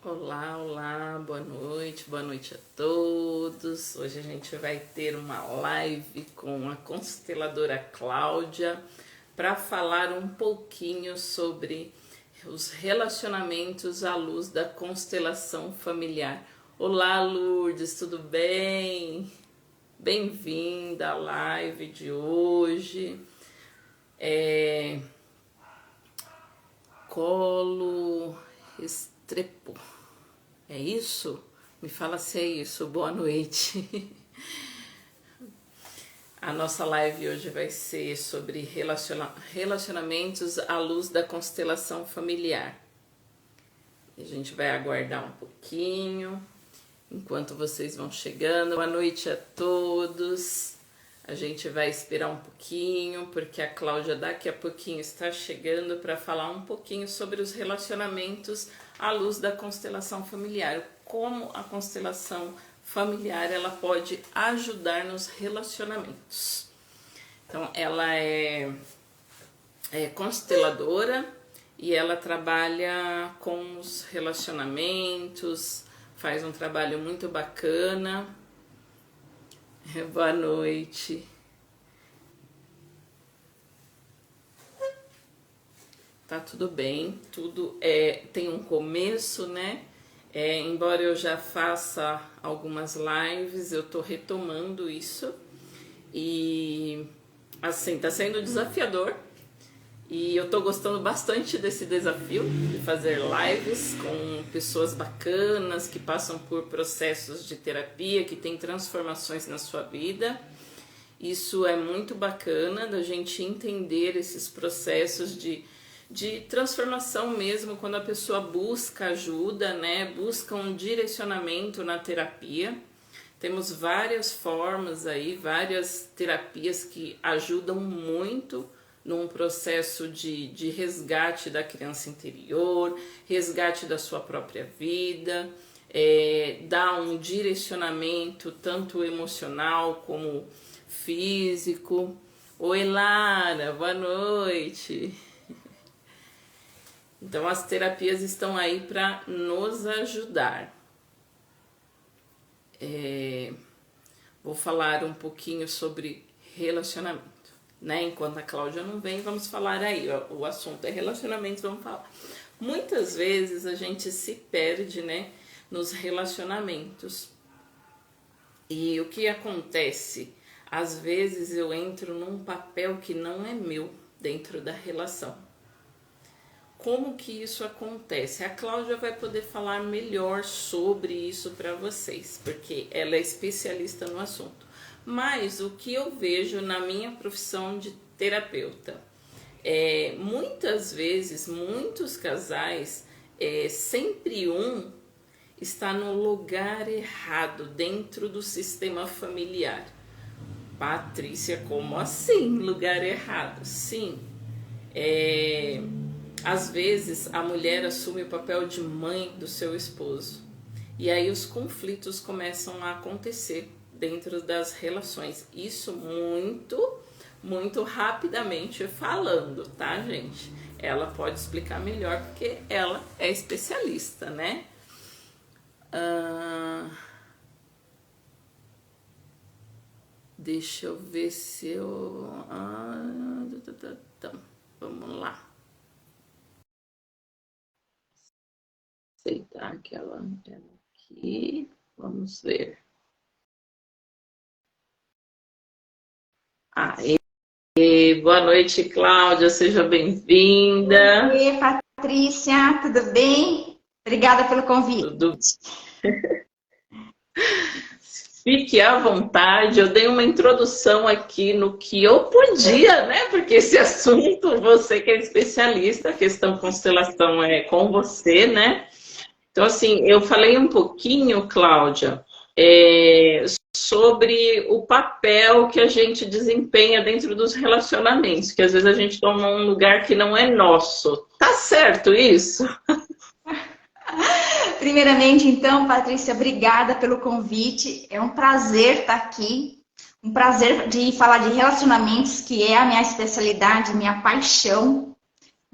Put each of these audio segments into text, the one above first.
Olá, olá, boa noite a todos. Hoje a gente vai ter uma live com a consteladora Cláudia para falar um pouquinho sobre os relacionamentos à luz da constelação familiar. Olá, Lourdes, tudo bem? Bem-vinda à live de hoje. Colo Restrepo. É isso? Me fala se é isso. Boa noite. A nossa live hoje vai ser sobre relacionamentos à luz da constelação familiar. A gente vai aguardar um pouquinho enquanto vocês vão chegando. Boa noite a todos. A gente vai esperar um pouquinho, porque a Cláudia daqui a pouquinho está chegando para falar um pouquinho sobre os relacionamentos à luz da constelação familiar. Como a constelação familiar ela pode ajudar nos relacionamentos. Então, ela é consteladora e ela trabalha com os relacionamentos, faz um trabalho muito bacana. Boa noite. Tá tudo bem, tudo tem um começo, né? Embora eu já faça algumas lives, eu tô retomando isso e assim, tá sendo desafiador e eu tô gostando bastante desse desafio de fazer lives com pessoas bacanas que passam por processos de terapia, que têm transformações na sua vida. Isso é muito bacana da gente entender esses processos de transformação mesmo, quando a pessoa busca ajuda, né? Busca um direcionamento na terapia. Temos várias formas aí, várias terapias que ajudam muito num processo de resgate da criança interior, resgate da sua própria vida, dá um direcionamento tanto emocional como físico. Oi, Lara, boa noite. Então, as terapias estão aí para nos ajudar. Vou falar um pouquinho sobre relacionamento, né? Enquanto a Cláudia não vem, vamos falar aí. O assunto é relacionamentos, vamos falar. Muitas vezes a gente se perde, né, nos relacionamentos. E o que acontece? Às vezes eu entro num papel que não é meu dentro da relação. Como que isso acontece? A Cláudia vai poder falar melhor sobre isso para vocês, porque ela é especialista no assunto. Mas o que eu vejo na minha profissão de terapeuta, muitas vezes, muitos casais, sempre um está no lugar errado dentro do sistema familiar. Patrícia, como assim lugar errado? Sim, às vezes a mulher assume o papel de mãe do seu esposo e aí os conflitos começam a acontecer dentro das relações. Isso muito rapidamente falando, tá, gente? Ela pode explicar melhor porque ela é especialista, né? Deixa eu ver se eu... vamos lá. Aceitar aquela aqui. Vamos ver. Boa noite, Cláudia. Seja bem-vinda. Oi, Patrícia, tudo bem? Obrigada pelo convite. Tudo. Fique à vontade, eu dei uma introdução aqui no que eu podia, né? Porque esse assunto, você que é especialista, a questão constelação é com você, né? Então, assim, eu falei um pouquinho, Cláudia, sobre o papel que a gente desempenha dentro dos relacionamentos, que às vezes a gente toma um lugar que não é nosso. Tá certo isso? Primeiramente, então, Patrícia, obrigada pelo convite. É um prazer estar aqui. Um prazer de falar de relacionamentos, que é a minha especialidade, minha paixão.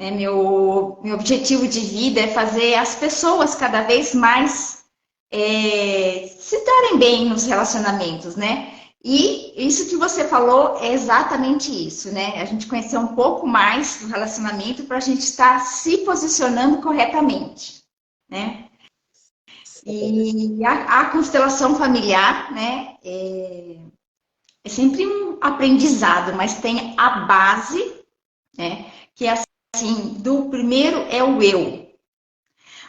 né? Meu objetivo de vida é fazer as pessoas cada vez mais se darem bem nos relacionamentos, né? E isso que você falou é exatamente isso, né? A gente conhecer um pouco mais do relacionamento para a gente estar se posicionando corretamente, né? E a constelação familiar, né? É sempre um aprendizado, mas tem a base, né? Que é assim, do primeiro é o eu.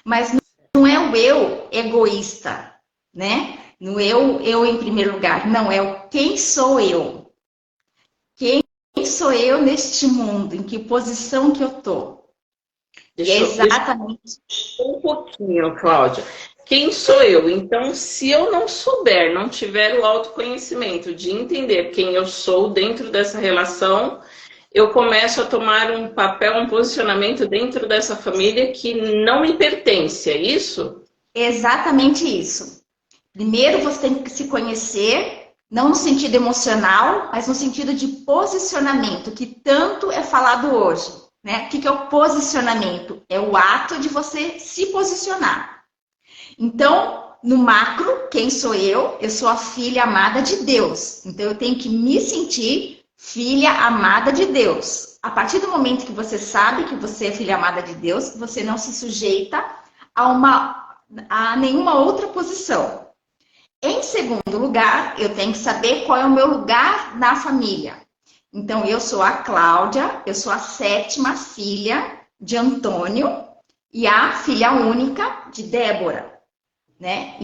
Mas não é o eu egoísta, né? No eu em primeiro lugar. Não, é o quem sou eu. Quem sou eu neste mundo? Em que posição que eu tô? Deixa um pouquinho, Cláudia. Quem sou eu? Então, se eu não souber, não tiver o autoconhecimento de entender quem eu sou dentro dessa relação, eu começo a tomar um papel, um posicionamento dentro dessa família que não me pertence, é isso? Exatamente isso. Primeiro você tem que se conhecer, não no sentido emocional, mas no sentido de posicionamento, que tanto é falado hoje, né? O que é o posicionamento? É o ato de você se posicionar. Então, no macro, quem sou eu? Eu sou a filha amada de Deus. Então, eu tenho que me sentir filha amada de Deus. A partir do momento que você sabe que você é filha amada de Deus, você não se sujeita a nenhuma outra posição. Em segundo lugar, eu tenho que saber qual é o meu lugar na família. Então, eu sou a Cláudia, eu sou a 7ª filha de Antônio e a filha única de Débora, né?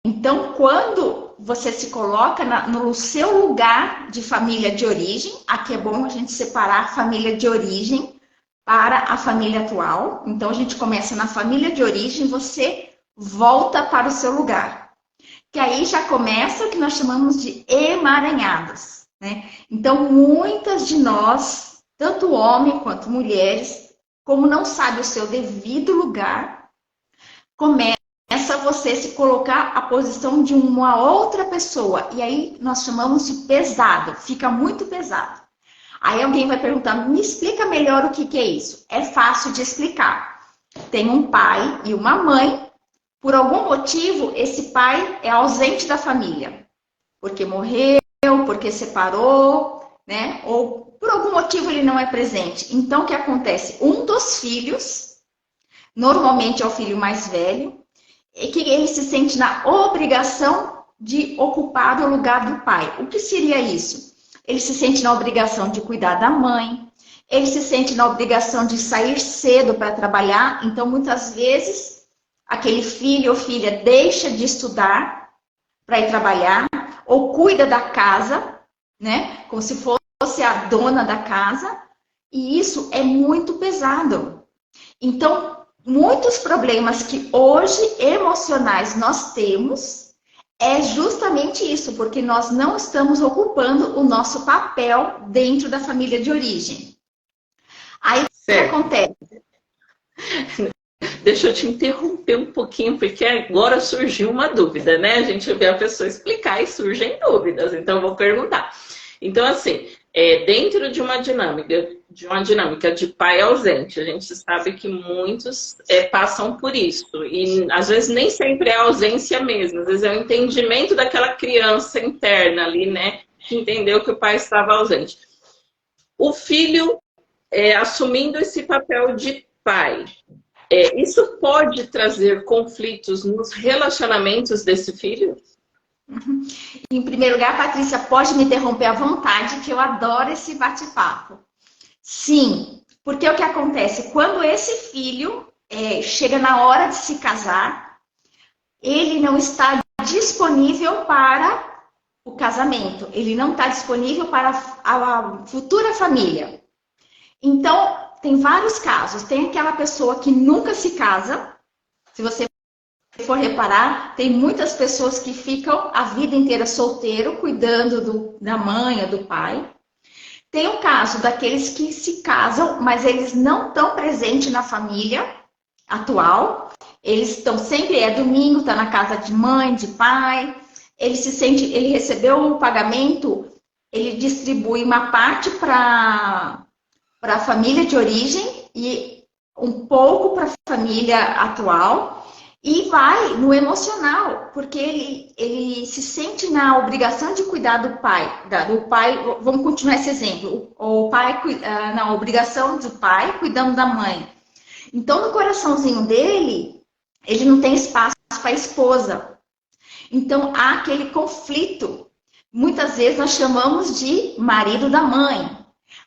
Então, quando você se coloca no seu lugar de família de origem, aqui é bom a gente separar a família de origem para a família atual. Então, a gente começa na família de origem, você volta para o seu lugar. Que aí já começa o que nós chamamos de emaranhados, né? Então, muitas de nós, tanto homens quanto mulheres, como não sabe o seu devido lugar, começa você se colocar a posição de uma outra pessoa. E aí nós chamamos de pesado, fica muito pesado. Aí alguém vai perguntar, me explica melhor o que é isso. É fácil de explicar. Tem um pai e uma mãe. Por algum motivo, esse pai é ausente da família. Porque morreu, porque separou, né? Ou por algum motivo ele não é presente. Então, o que acontece? Um dos filhos, normalmente é o filho mais velho, é que ele se sente na obrigação de ocupar o lugar do pai. O que seria isso? Ele se sente na obrigação de cuidar da mãe, ele se sente na obrigação de sair cedo para trabalhar. Então, muitas vezes, aquele filho ou filha deixa de estudar para ir trabalhar, ou cuida da casa, né? Como se fosse a dona da casa, e isso é muito pesado. Então, muitos problemas que hoje emocionais nós temos é justamente isso, porque nós não estamos ocupando o nosso papel dentro da família de origem. Aí o que acontece? Deixa eu te interromper um pouquinho, porque agora surgiu uma dúvida, né? A gente vê a pessoa explicar e surgem dúvidas, então eu vou perguntar. Então, assim, dentro de uma dinâmica de pai ausente, a gente sabe que muitos passam por isso. E às vezes nem sempre é a ausência mesmo, às vezes é o entendimento daquela criança interna ali, né? Que entendeu que o pai estava ausente. O filho assumindo esse papel de pai. Isso pode trazer conflitos nos relacionamentos desse filho? Uhum. Em primeiro lugar, Patrícia, pode me interromper à vontade, que eu adoro esse bate-papo. Sim, porque o que acontece? Quando esse filho chega na hora de se casar, ele não está disponível para o casamento, ele não está disponível para a futura família. Então, tem vários casos. Tem aquela pessoa que nunca se casa, se você for reparar, tem muitas pessoas que ficam a vida inteira solteiro, cuidando da mãe ou do pai. Tem o caso daqueles que se casam, mas eles não estão presentes na família atual. Eles estão sempre, domingo, está na casa de mãe, de pai. Ele recebeu o pagamento, ele distribui uma parte para a família de origem e um pouco para a família atual e vai no emocional, porque ele se sente na obrigação de cuidar do pai. Vamos continuar esse exemplo. O pai, na obrigação do pai cuidando da mãe. Então, no coraçãozinho dele, ele não tem espaço para a esposa. Então, há aquele conflito. Muitas vezes nós chamamos de marido da mãe.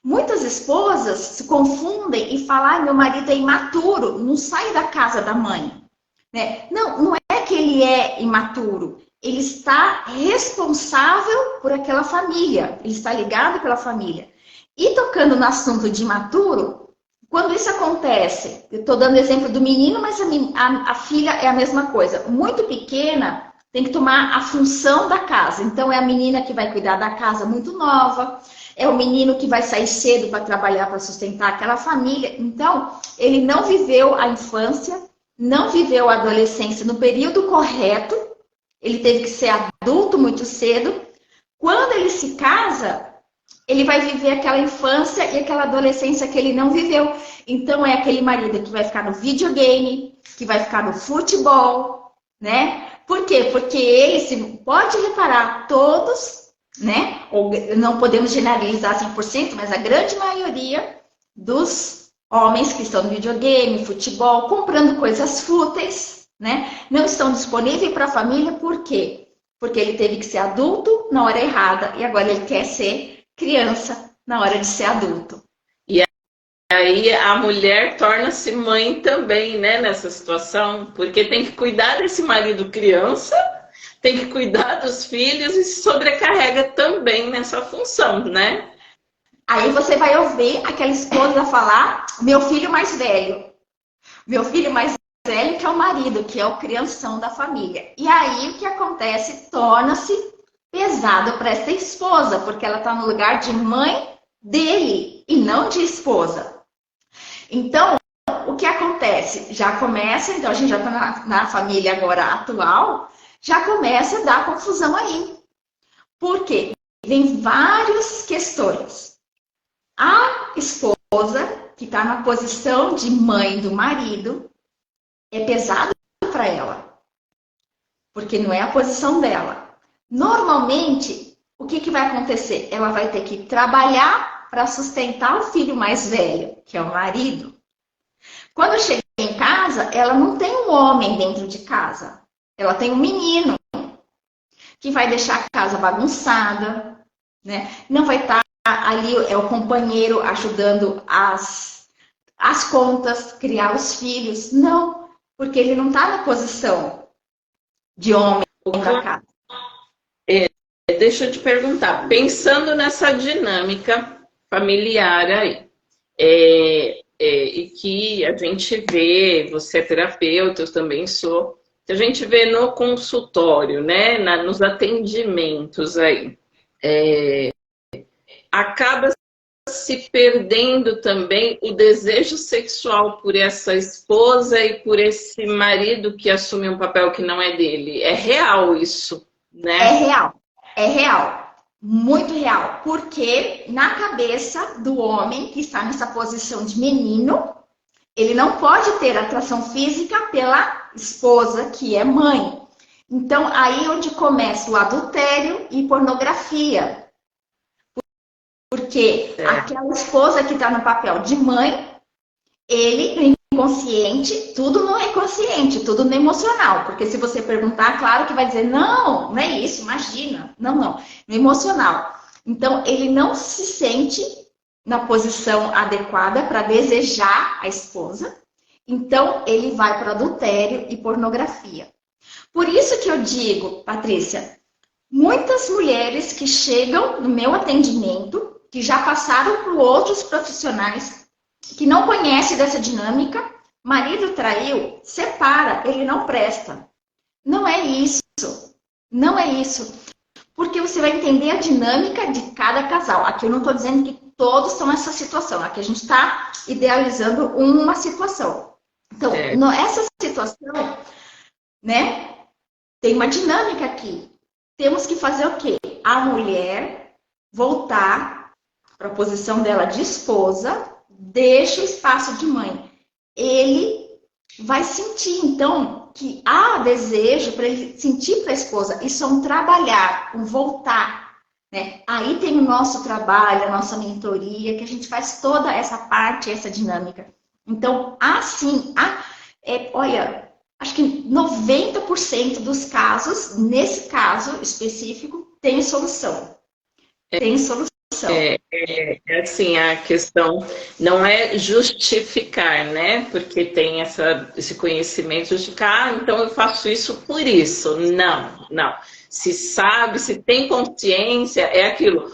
Muitas esposas se confundem e falam, meu marido é imaturo, não sai da casa da mãe. Né? Não é que ele é imaturo. Ele está responsável por aquela família. Ele está ligado pela família. E tocando no assunto de imaturo, quando isso acontece, eu estou dando exemplo do menino, mas a filha é a mesma coisa. Muito pequena, tem que tomar a função da casa. Então, é a menina que vai cuidar da casa muito nova, é o menino que vai sair cedo para trabalhar, para sustentar aquela família. Então, ele não viveu a infância, não viveu a adolescência no período correto, ele teve que ser adulto muito cedo. Quando ele se casa, ele vai viver aquela infância e aquela adolescência que ele não viveu. Então, é aquele marido que vai ficar no videogame, que vai ficar no futebol, né? Por quê? Porque ele, se pode reparar, todos, né? Ou não podemos generalizar 100%, mas a grande maioria dos homens que estão no videogame, futebol, comprando coisas fúteis, né? Não estão disponíveis para a família, por quê? Porque ele teve que ser adulto na hora errada e agora ele quer ser criança na hora de ser adulto. E aí a mulher torna-se mãe também, né, nessa situação, porque tem que cuidar desse marido criança, tem que cuidar dos filhos e se sobrecarrega também nessa função, né? Aí você vai ouvir aquela esposa falar, meu filho mais velho. Meu filho mais velho que é o marido, que é o crianção da família. E aí o que acontece? Torna-se pesado para essa esposa, porque ela está no lugar de mãe dele e não de esposa. Então, o que acontece? Já começa, então a gente já está na família agora atual, já começa a dar confusão aí. Por quê? Vem várias questões. A esposa, que está na posição de mãe do marido, é pesado para ela, porque não é a posição dela. Normalmente, o que vai acontecer? Ela vai ter que trabalhar para sustentar o filho mais velho, que é o marido. Quando chega em casa, ela não tem um homem dentro de casa. Ela tem um menino que vai deixar a casa bagunçada, né? Não vai estar ali, é o companheiro ajudando as contas, criar os filhos. Não, porque ele não está na posição de homem da casa. Deixa eu te perguntar, pensando nessa dinâmica familiar aí, e que a gente vê, você é terapeuta, eu também sou, que a gente vê no consultório, né, nos atendimentos aí, acaba se perdendo também o desejo sexual por essa esposa e por esse marido que assume um papel que não é dele. É real isso, né? É real, muito real, porque na cabeça do homem que está nessa posição de menino, ele não pode ter atração física pela esposa que é mãe. Então, aí onde começa o adultério e pornografia. Porque aquela esposa que está no papel de mãe, ele, no inconsciente, tudo no inconsciente, tudo no emocional. Porque se você perguntar, claro que vai dizer, não, não é isso, imagina. Não, no emocional. Então, ele não se sente na posição adequada para desejar a esposa. Então, ele vai para adultério e pornografia. Por isso que eu digo, Patrícia, muitas mulheres que chegam no meu atendimento, que já passaram por outros profissionais, que não conhecem dessa dinâmica, marido traiu, separa, ele não presta. Não é isso. Não é isso. Porque você vai entender a dinâmica de cada casal. Aqui eu não estou dizendo que todos estão nessa situação. Aqui a gente está idealizando uma situação. Então, essa situação, né, tem uma dinâmica aqui. Temos que fazer o quê? A mulher voltar para a posição dela de esposa, deixa o espaço de mãe. ele vai sentir, então, que há desejo para ele sentir para a esposa. Isso é um trabalhar, um voltar, né? Aí tem o nosso trabalho, a nossa mentoria, que a gente faz toda essa parte, essa dinâmica. Então, assim, olha, acho que 90% dos casos, nesse caso específico, tem solução. Tem solução. Assim, a questão não é justificar, né? Porque tem esse conhecimento, justificar, então eu faço isso por isso. Não, não. Se sabe, se tem consciência, é aquilo.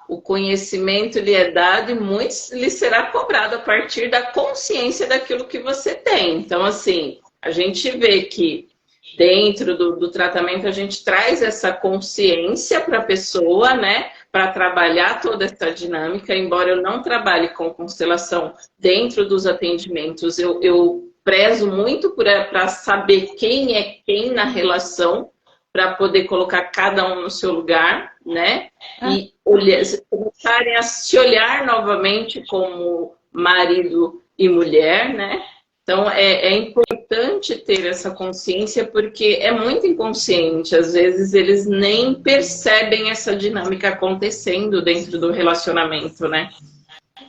O conhecimento lhe é dado e muito lhe será cobrado a partir da consciência daquilo que você tem. Então, assim, a gente vê que dentro do tratamento a gente traz essa consciência para a pessoa, né? Para trabalhar toda essa dinâmica, embora eu não trabalhe com constelação dentro dos atendimentos, eu prezo muito para saber quem é quem na relação, para poder colocar cada um no seu lugar, né? E começarem a se olhar novamente como marido e mulher, né? Então, é importante ter essa consciência, porque é muito inconsciente. Às vezes, eles nem percebem essa dinâmica acontecendo dentro do relacionamento, né?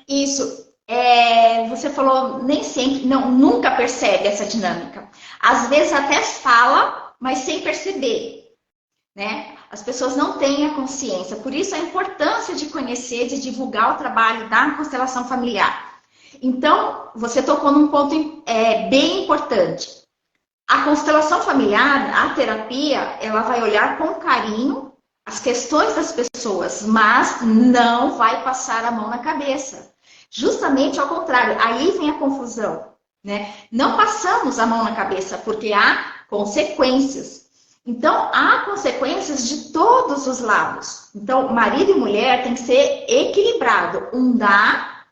Isso. Você falou, nem sempre, não, nunca percebe essa dinâmica. Às vezes até fala, mas sem perceber, né? As pessoas não têm a consciência. Por isso, a importância de conhecer, de divulgar o trabalho da constelação familiar. Então, você tocou num ponto bem importante. A constelação familiar, a terapia, ela vai olhar com carinho as questões das pessoas, mas não vai passar a mão na cabeça. Justamente ao contrário, aí vem a confusão, né? Não passamos a mão na cabeça, porque há consequências. Então, há consequências de todos os lados. Então, marido e mulher tem que ser equilibrado. Um dá,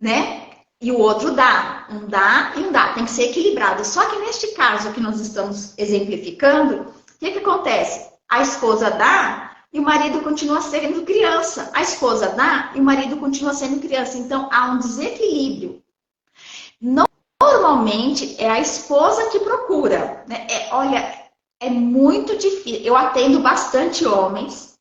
né? E o outro dá. Um dá e um dá. Tem que ser equilibrado. Só que neste caso que nós estamos exemplificando, o que acontece? A esposa dá e o marido continua sendo criança. A esposa dá e o marido continua sendo criança. Então, há um desequilíbrio. Normalmente, é a esposa que procura, né? Olha, é muito difícil. Eu atendo bastante homens,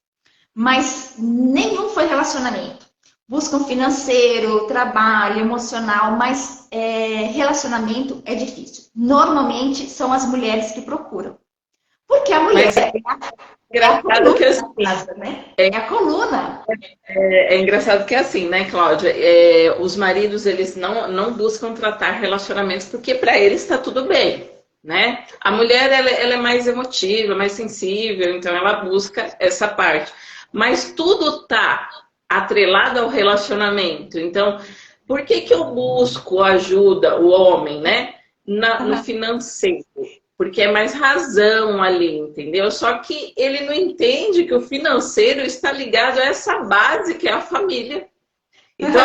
mas nenhum foi relacionamento. Buscam financeiro, trabalho, emocional, mas relacionamento é difícil. Normalmente são as mulheres que procuram. Porque a mulher é a coluna que assim, casa, né? É a coluna. É engraçado que é assim, né, Cláudia? Os maridos, eles não buscam tratar relacionamentos porque para eles está tudo bem, né? A mulher, ela é mais emotiva, mais sensível, então ela busca essa parte. Mas tudo tá atrelado ao relacionamento. Então, por que eu busco ajuda, o homem, né? No financeiro? Porque é mais razão ali, entendeu? Só que ele não entende que o financeiro está ligado a essa base que é a família. Então,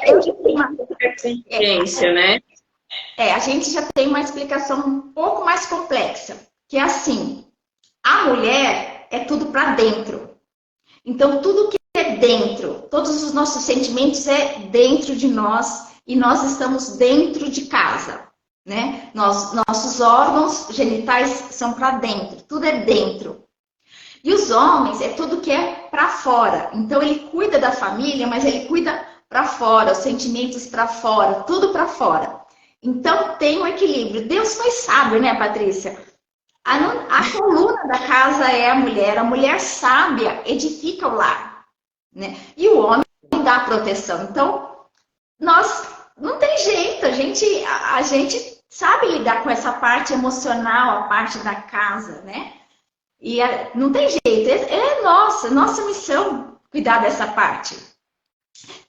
eu já tenho uma consciência, né? A gente já tem uma explicação um pouco mais complexa, que é assim, a mulher é tudo para dentro. Então, tudo que é dentro, todos os nossos sentimentos é dentro de nós e nós estamos dentro de casa, né? Nossos órgãos genitais são para dentro, tudo é dentro. E os homens é tudo que é para fora. Então, ele cuida da família, mas ele cuida para fora, os sentimentos para fora, tudo para fora. Então, tem um equilíbrio. Deus foi sábio, né, Patrícia? A coluna da casa é a mulher sábia edifica o lar, né? E o homem dá a proteção. Então, nós não tem jeito, a gente sabe lidar com essa parte emocional, a parte da casa, né? E não tem jeito, é nossa missão cuidar dessa parte.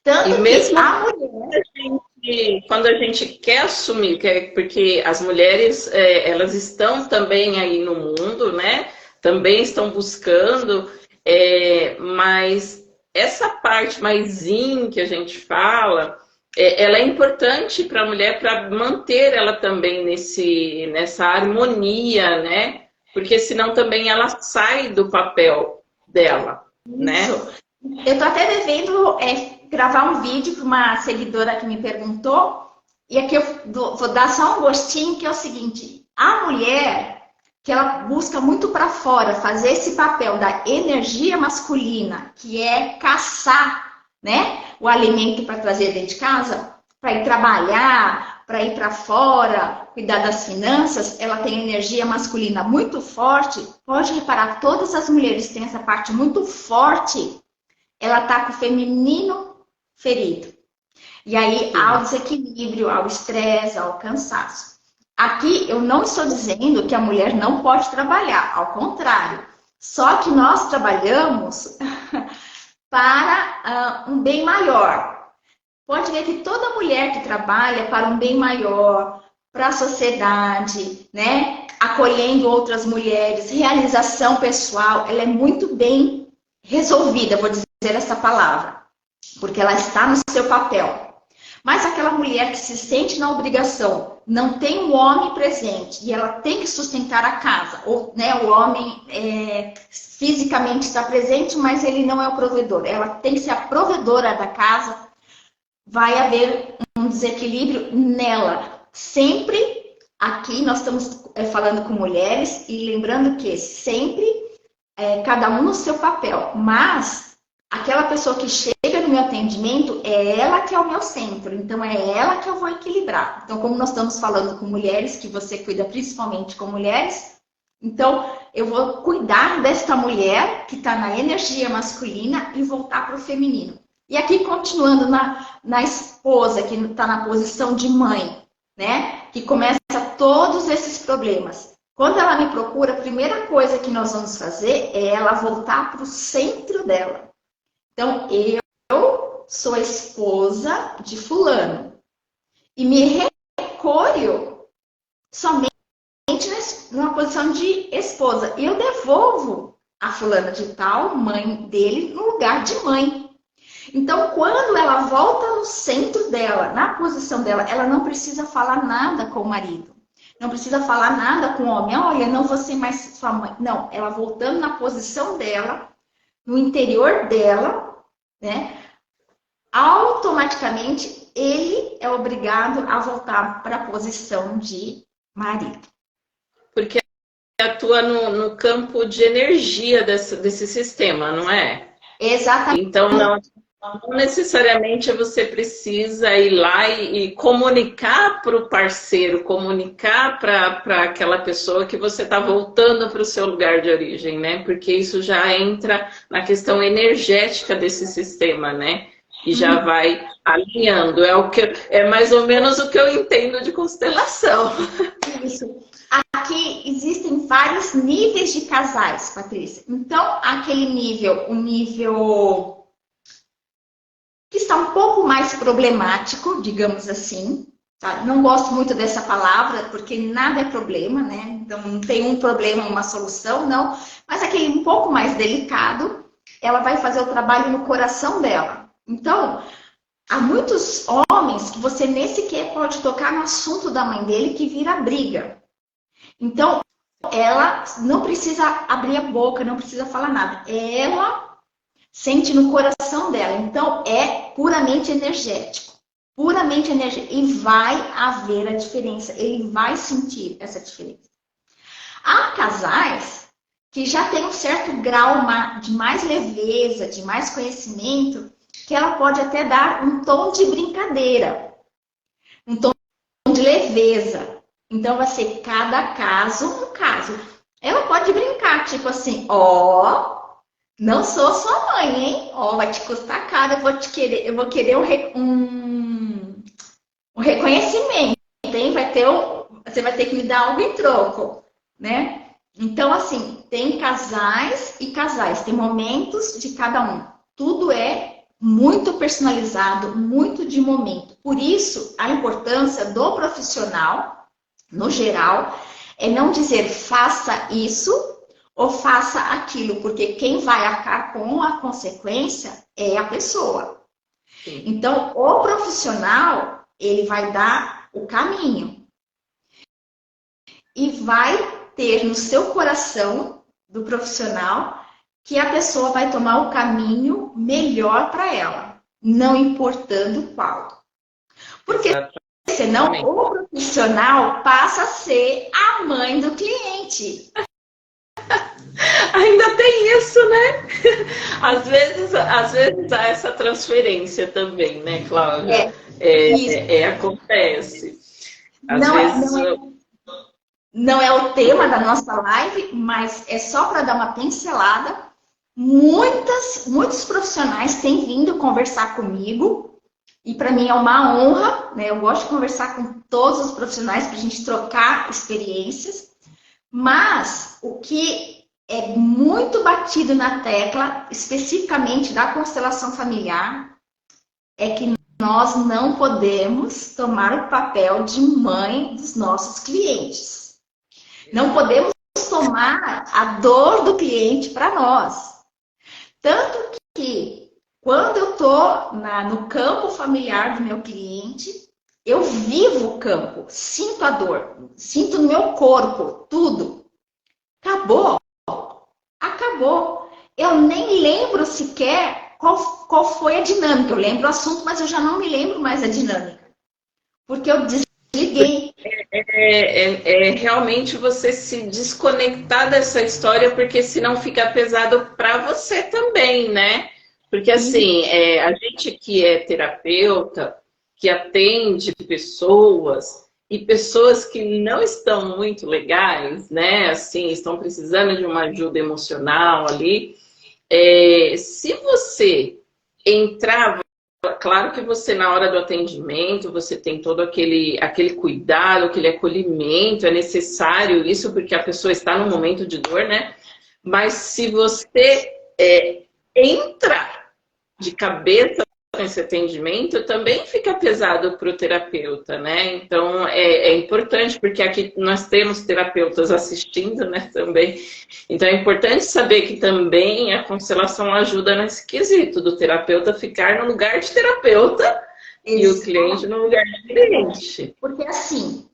Tanto e mesmo que a mulher... quando a gente quer assumir, porque as mulheres, elas estão também aí no mundo, né? Também estão buscando, mas essa parte mais yin que a gente fala, ela é importante para a mulher para manter ela também nessa harmonia, né? Porque senão também ela sai do papel dela, né? Eu tô até devendo gravar um vídeo para uma seguidora que me perguntou E aqui eu vou dar só um gostinho, que é o seguinte: a mulher que ela busca muito para fora fazer esse papel da energia masculina, que é caçar, né, o alimento para trazer dentro de casa, para ir trabalhar, para ir para fora, cuidar das finanças, ela tem energia masculina muito forte. Pode reparar, todas as mulheres têm essa parte muito forte, ela tá com o feminino ferido. E aí há o desequilíbrio, há o estresse, há o cansaço. Aqui eu não estou dizendo que a mulher não pode trabalhar, ao contrário. Só que nós trabalhamos para um bem maior. Pode ver que toda mulher que trabalha para um bem maior, para a sociedade, né? Acolhendo outras mulheres, realização pessoal, ela é muito bem resolvida, vou dizer essa palavra, porque ela está no seu papel. Mas aquela mulher que se sente na obrigação, não tem um homem presente e ela tem que sustentar a casa, ou né, o homem fisicamente está presente, mas ele não é o provedor, ela tem que ser a provedora da casa, vai haver um desequilíbrio nela. Sempre aqui nós estamos falando com mulheres e lembrando que sempre cada um no seu papel, mas aquela pessoa que chega no meu atendimento, é ela que é o meu centro. Então, é ela que eu vou equilibrar. Então, como nós estamos falando com mulheres, que você cuida principalmente com mulheres, então, eu vou cuidar desta mulher que está na energia masculina e voltar para o feminino. E aqui, continuando na esposa, que está na posição de mãe, né? Que começa todos esses problemas. Quando ela me procura, a primeira coisa que nós vamos fazer é ela voltar para o centro dela. Então, eu sou a esposa de fulano e me recolho somente numa posição de esposa. E eu devolvo a fulana de tal, mãe dele, no lugar de mãe. Então, quando ela volta no centro dela, na posição dela, ela não precisa falar nada com o marido. Não precisa falar nada com o homem. Olha, não vou ser mais sua mãe. Não, ela voltando na posição dela, no interior dela, né? Automaticamente ele é obrigado a voltar para a posição de marido. Porque atua no campo de energia desse sistema, não é? Exatamente. Então, não necessariamente você precisa ir lá e comunicar para o parceiro, comunicar para aquela pessoa que você está voltando para o seu lugar de origem, né? Porque isso já entra na questão energética desse sistema, né? E já vai alinhando. É mais ou menos o que eu entendo de constelação. Isso. Aqui existem vários níveis de casais, Patrícia. Então, aquele nível, o nível que está um pouco mais problemático, digamos assim. Tá? Não gosto muito dessa palavra, porque nada é problema, né? Então, não tem um problema, uma solução, não. Mas aquele um pouco mais delicado, ela vai fazer o trabalho no coração dela. Então, há muitos homens que você nem sequer pode tocar no assunto da mãe dele, que vira briga. Então, ela não precisa abrir a boca, não precisa falar nada. Ela sente no coração dela. Então, é puramente energético. Puramente energético. E vai haver a diferença. Ele vai sentir essa diferença. Há casais que já têm um certo grau de mais leveza, de mais conhecimento, que ela pode até dar um tom de brincadeira. Um tom de leveza. Então, vai ser cada caso um caso. Ela pode brincar, tipo assim, não sou sua mãe, hein? Vai te custar caro, eu vou querer um reconhecimento, hein? Você vai ter que me dar algo em troco, né? Então, assim, tem casais e casais, tem momentos de cada um. Tudo é muito personalizado, muito de momento. Por isso, a importância do profissional, no geral, é não dizer faça isso ou faça aquilo, porque quem vai arcar com a consequência é a pessoa. Sim. Então, o profissional, ele vai dar o caminho e vai ter no seu coração do profissional que a pessoa vai tomar o caminho melhor para ela, não importando qual. Porque se senão o profissional passa a ser a mãe do cliente. Ainda tem isso, né? Às vezes há essa transferência também, né, Cláudia? Acontece. Não é o tema da nossa live, mas é só para dar uma pincelada. Muitos profissionais têm vindo conversar comigo e para mim é uma honra, né? Eu gosto de conversar com todos os profissionais para a gente trocar experiências, mas o que é muito batido na tecla, especificamente da constelação familiar, é que nós não podemos tomar o papel de mãe dos nossos clientes. Não podemos tomar a dor do cliente para nós. Tanto que, quando eu estou no campo familiar do meu cliente, eu vivo o campo, sinto a dor, sinto no meu corpo, tudo. Acabou. Eu nem lembro sequer qual foi a dinâmica. Eu lembro o assunto, mas eu já não me lembro mais a dinâmica. Porque eu desliguei. Realmente você se desconectar dessa história, porque senão fica pesado para você também, né? Porque assim, a gente que é terapeuta, que atende pessoas e pessoas que não estão muito legais, né? Assim, estão precisando de uma ajuda emocional ali. Se você entrar, claro que você na hora do atendimento, você tem todo aquele cuidado, aquele acolhimento, é necessário isso porque a pessoa está num momento de dor, né? Mas se você entra de cabeça nesse atendimento, também fica pesado para o terapeuta, né? Então, é importante, porque aqui nós temos terapeutas assistindo, né, também. Então, é importante saber que também a constelação ajuda nesse quesito do terapeuta ficar no lugar de terapeuta e o cliente no lugar de cliente. Porque, assim,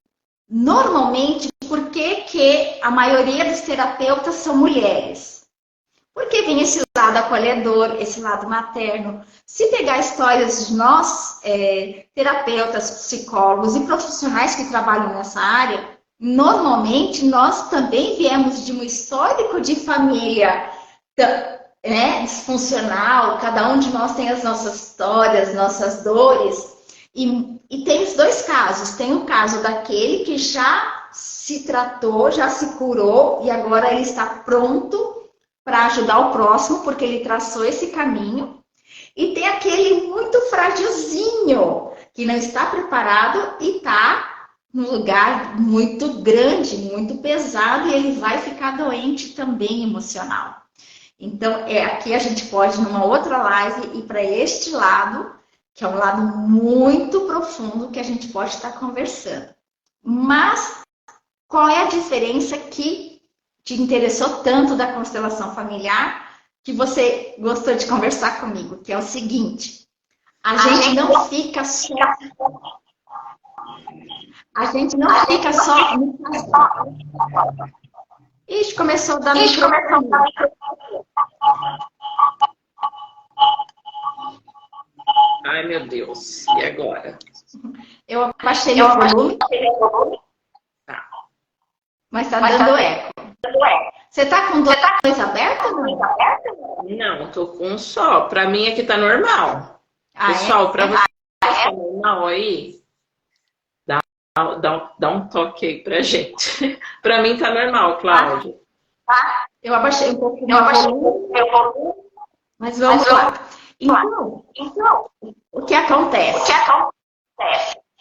normalmente, por que a maioria dos terapeutas são mulheres? Porque vem esse lado acolhedor, esse lado materno. Se pegar histórias de nós, terapeutas, psicólogos e profissionais que trabalham nessa área, normalmente nós também viemos de um histórico de família disfuncional, cada um de nós tem as nossas histórias, nossas dores. E tem os dois casos. Tem o caso daquele que já se tratou, já se curou e agora ele está pronto para ajudar o próximo, porque ele traçou esse caminho. E tem aquele muito frágilzinho, que não está preparado e está num lugar muito grande, muito pesado, e ele vai ficar doente também emocional. Então, aqui a gente pode, numa outra live, ir para este lado, que é um lado muito profundo, que a gente pode estar conversando. Mas, qual é a diferença que te interessou tanto da constelação familiar, que você gostou de conversar comigo, que é o seguinte: a gente não fica só no casal. Ixi, começou a dar microfone. Ai, meu Deus. E agora? Eu abaixei o volume. Tá. Mas tá dando eco. Você tá com dois abertos? Não, tô com um só. Pra mim aqui tá normal. Pessoal, pra você tá normal aí? Dá um toque aí pra gente. Pra mim tá normal, Cláudia. Eu abaixei um pouco o volume. Mas vamos lá. Então, o que acontece?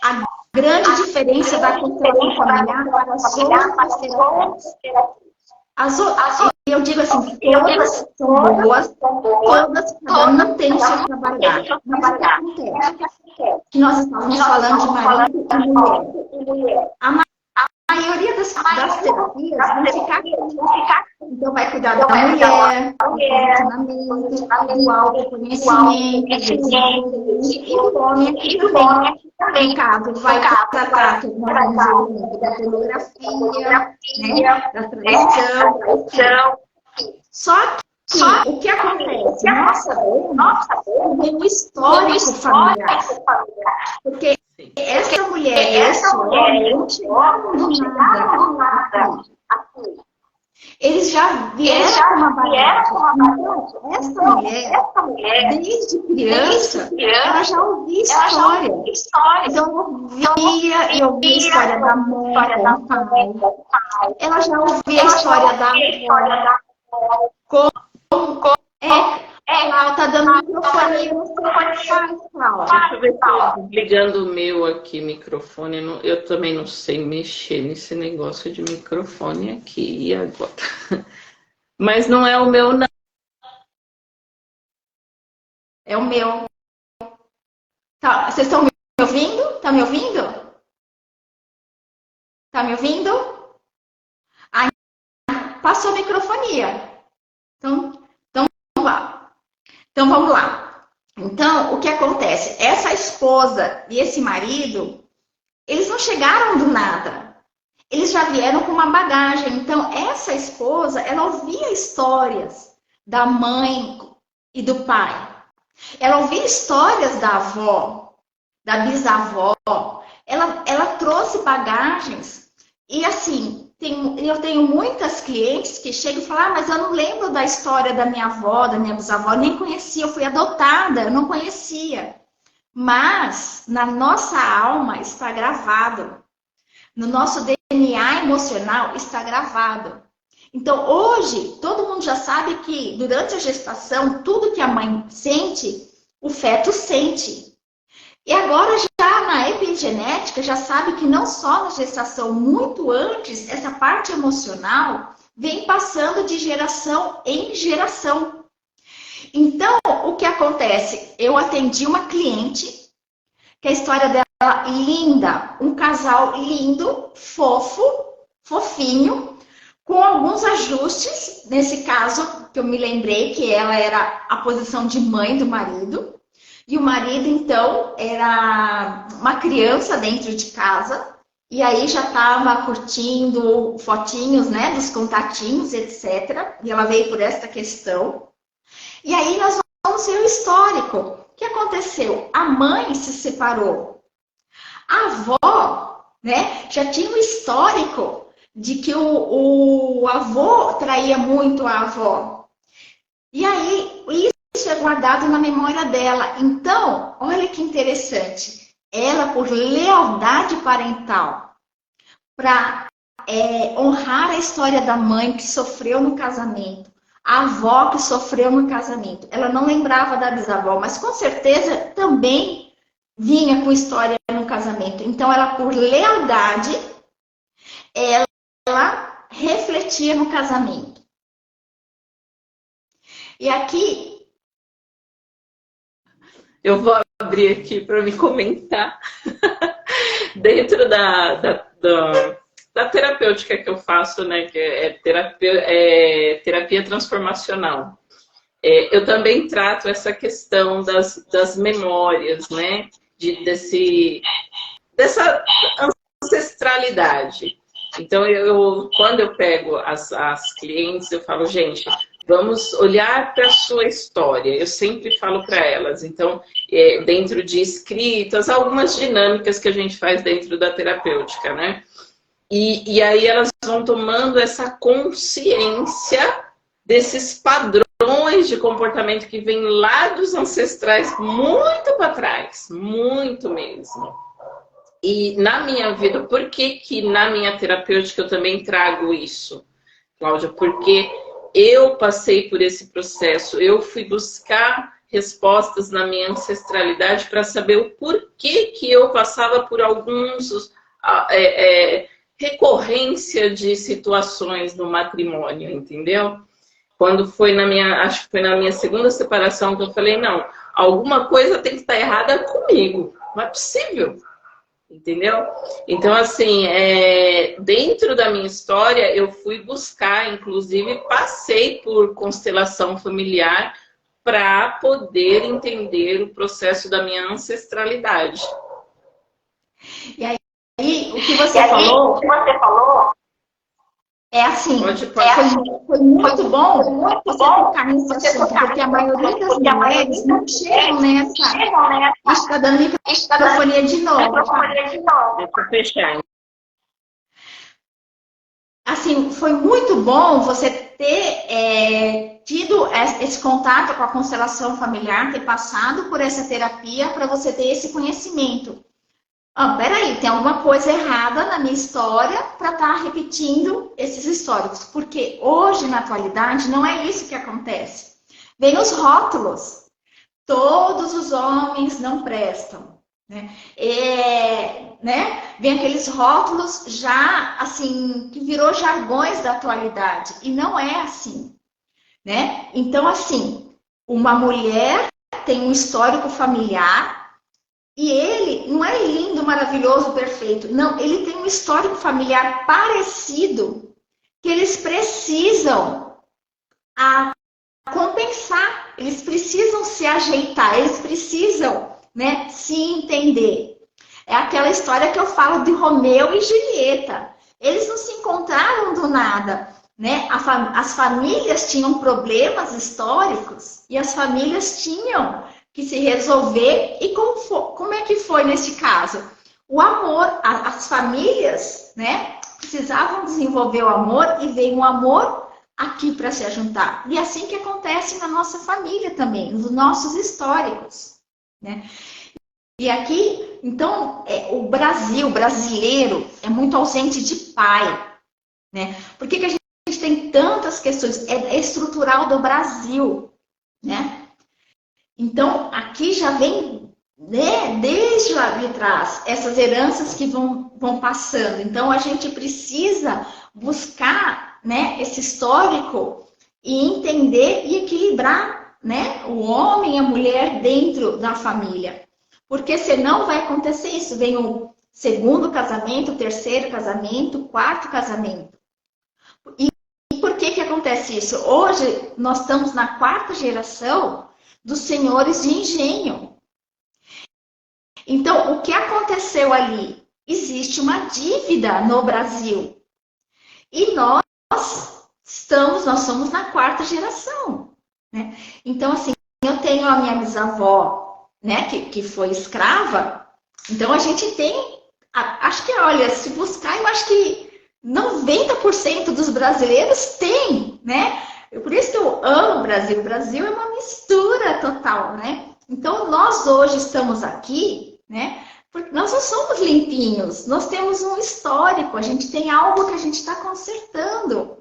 A grande diferença da constelação familiar para as outras terapias. Eu digo assim, todas são boas, todas cada uma tem o seu trabalhar. Mas o que acontece? Que nós estamos falando de marido e mulher. A maioria das terapias vão ficar. Então, vai cuidar da mulher, do relacionamento, do autoconhecimento, e do homem aqui também. No caso, vai tratar da pornografia, da traição. Só o que acontece? Nossa, tem um histórico familiar. Porque essa mulher e esse homem não chegaram do nada. Eles já vieram com uma bagagem. Então, essa mulher, desde criança, ela já ouvia história. Então, eu ouvia a história da mãe com o pai. Ela já ouvia a história da avó. Ela tá dando microfone. Deixa eu ver se eu desligando o meu aqui, microfone. Eu também não sei mexer nesse negócio de microfone aqui. E agora? Mas não é o meu, não. É o meu. Tá, vocês estão me ouvindo? Tá me ouvindo? Tá me ouvindo? Ah, passou a microfonia. Então vamos lá. Então, o que acontece? Essa esposa e esse marido, eles não chegaram do nada. Eles já vieram com uma bagagem. Então, essa esposa, ela ouvia histórias da mãe e do pai. Ela ouvia histórias da avó, da bisavó. Ela trouxe bagagens. E assim, eu tenho muitas clientes que chegam e falam, mas eu não lembro da história da minha avó, da minha bisavó, eu nem conhecia, eu fui adotada, eu não conhecia. Mas na nossa alma está gravado. No nosso DNA emocional está gravado. Então, hoje, todo mundo já sabe que durante a gestação, tudo que a mãe sente, o feto sente. E agora, já na epigenética, já sabe que não só na gestação, muito antes, essa parte emocional vem passando de geração em geração. Então, o que acontece? Eu atendi uma cliente, que a história dela linda, um casal lindo, fofo, fofinho, com alguns ajustes, nesse caso, que eu me lembrei que ela era a posição de mãe do marido, e o marido, então, era uma criança dentro de casa, e aí já estava curtindo fotinhos, né, dos contatinhos, etc. E ela veio por esta questão. E aí nós vamos ver o histórico. O que aconteceu? A mãe se separou. A avó, né, já tinha um histórico de que o avô traía muito a avó. E aí, isso é guardado na memória dela. Então, olha que interessante. Ela, por lealdade parental, para honrar a história da mãe que sofreu no casamento, a avó que sofreu no casamento, ela não lembrava da bisavó, mas com certeza também vinha com história no casamento. Então, ela, por lealdade, ela refletia no casamento. E aqui eu vou abrir aqui para me comentar. Dentro da terapêutica que eu faço, né, que é terapia transformacional, eu também trato essa questão das memórias, né, dessa ancestralidade. Então, quando eu pego as clientes, eu falo, gente, vamos olhar para a sua história. Eu sempre falo para elas. Então, dentro de escritas, algumas dinâmicas que a gente faz dentro da terapêutica, né? E aí elas vão tomando essa consciência desses padrões de comportamento que vêm lá dos ancestrais muito para trás, muito mesmo. E na minha vida, por que na minha terapêutica eu também trago isso, Cláudia? Porque eu passei por esse processo, eu fui buscar respostas na minha ancestralidade para saber o porquê que eu passava por alguns recorrência de situações no matrimônio, entendeu? Quando foi acho que foi na minha segunda separação que eu falei, não, alguma coisa tem que estar errada comigo, não é possível. Entendeu? Então, assim, dentro da minha história, eu fui buscar, inclusive, passei por constelação familiar para poder entender o processo da minha ancestralidade. E aí, o que você falou É assim, pode. foi muito bom você tocar nesse assunto, porque a maioria das mulheres não chegam nessa. Está dando microfonia de novo. Deixa eu fechar. Assim, foi muito bom você ter tido esse contato com a constelação familiar, ter passado por essa terapia para você ter esse conhecimento. Peraí, tem alguma coisa errada na minha história para estar repetindo esses históricos. Porque hoje, na atualidade, não é isso que acontece. Vem os rótulos. Todos os homens não prestam. Vem aqueles rótulos já, assim, que virou jargões da atualidade. E não é assim. Né? Então, assim, uma mulher tem um histórico familiar. E ele não é lindo, maravilhoso, perfeito. Não, ele tem um histórico familiar parecido que eles precisam compensar. Eles precisam se ajeitar, eles precisam, né, se entender. É aquela história que eu falo de Romeu e Julieta. Eles não se encontraram do nada, né? As famílias tinham problemas históricos e as famílias tinham que se resolver. E como é que foi nesse caso? O amor, as famílias, né, precisavam desenvolver o amor e veio um amor aqui para se juntar. E assim que acontece na nossa família também, nos nossos históricos, né? E aqui, então, o brasileiro, é muito ausente de pai, né? Por que a gente tem tantas questões? É estrutural do Brasil, né? Então, aqui já vem, né, desde lá de trás, essas heranças que vão passando. Então, a gente precisa buscar, né, esse histórico e entender e equilibrar, né, o homem e a mulher dentro da família. Porque senão vai acontecer isso. Vem o segundo casamento, o terceiro casamento, o quarto casamento. E por que acontece isso? Hoje, nós estamos na quarta geração dos senhores de engenho. Então, o que aconteceu ali? Existe uma dívida no Brasil. E nós somos na quarta geração, né? Então, assim, eu tenho a minha bisavó, né, que foi escrava. Então, a gente tem, acho que, olha, se buscar, eu acho que 90% dos brasileiros tem, né? Por isso que eu amo o Brasil. O Brasil é uma mistura total, né? Então, nós hoje estamos aqui, né? Porque nós não somos limpinhos. Nós temos um histórico. A gente tem algo que a gente está consertando.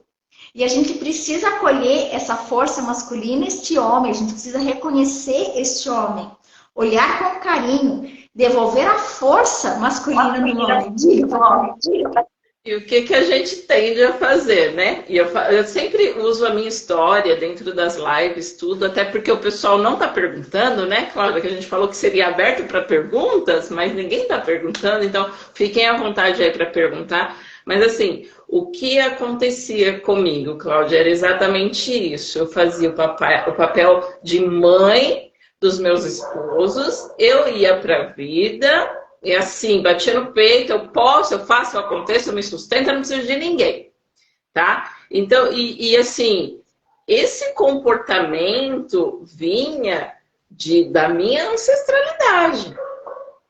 E a gente precisa acolher essa força masculina, este homem. A gente precisa reconhecer este homem. Olhar com carinho. Devolver a força masculina no homem. Diga. E o que a gente tende a fazer, né? E eu sempre uso a minha história dentro das lives, tudo, até porque o pessoal não está perguntando, né? Claro que a gente falou que seria aberto para perguntas, mas ninguém está perguntando, então fiquem à vontade aí para perguntar. Mas assim, o que acontecia comigo, Cláudia, era exatamente isso. Eu fazia o papel de mãe dos meus esposos, eu ia para a vida. E assim, batia no peito, eu posso, eu faço, eu aconteço, eu me sustento, eu não preciso de ninguém, tá? Então, assim, esse comportamento vinha da minha ancestralidade.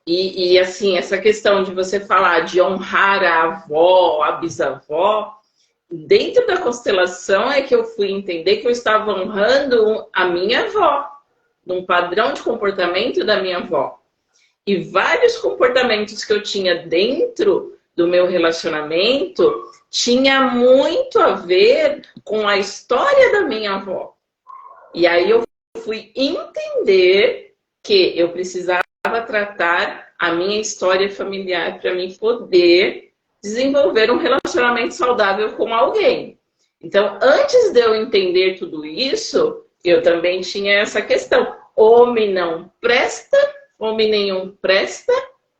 E assim, essa questão de você falar de honrar a avó, a bisavó, dentro da constelação é que eu fui entender que eu estava honrando a minha avó, num padrão de comportamento da minha avó. E vários comportamentos que eu tinha dentro do meu relacionamento tinha muito a ver com a história da minha avó. E aí eu fui entender que eu precisava tratar a minha história familiar para mim poder desenvolver um relacionamento saudável com alguém. Então, antes de eu entender tudo isso, eu também tinha essa questão. Homem não presta, homem nenhum presta,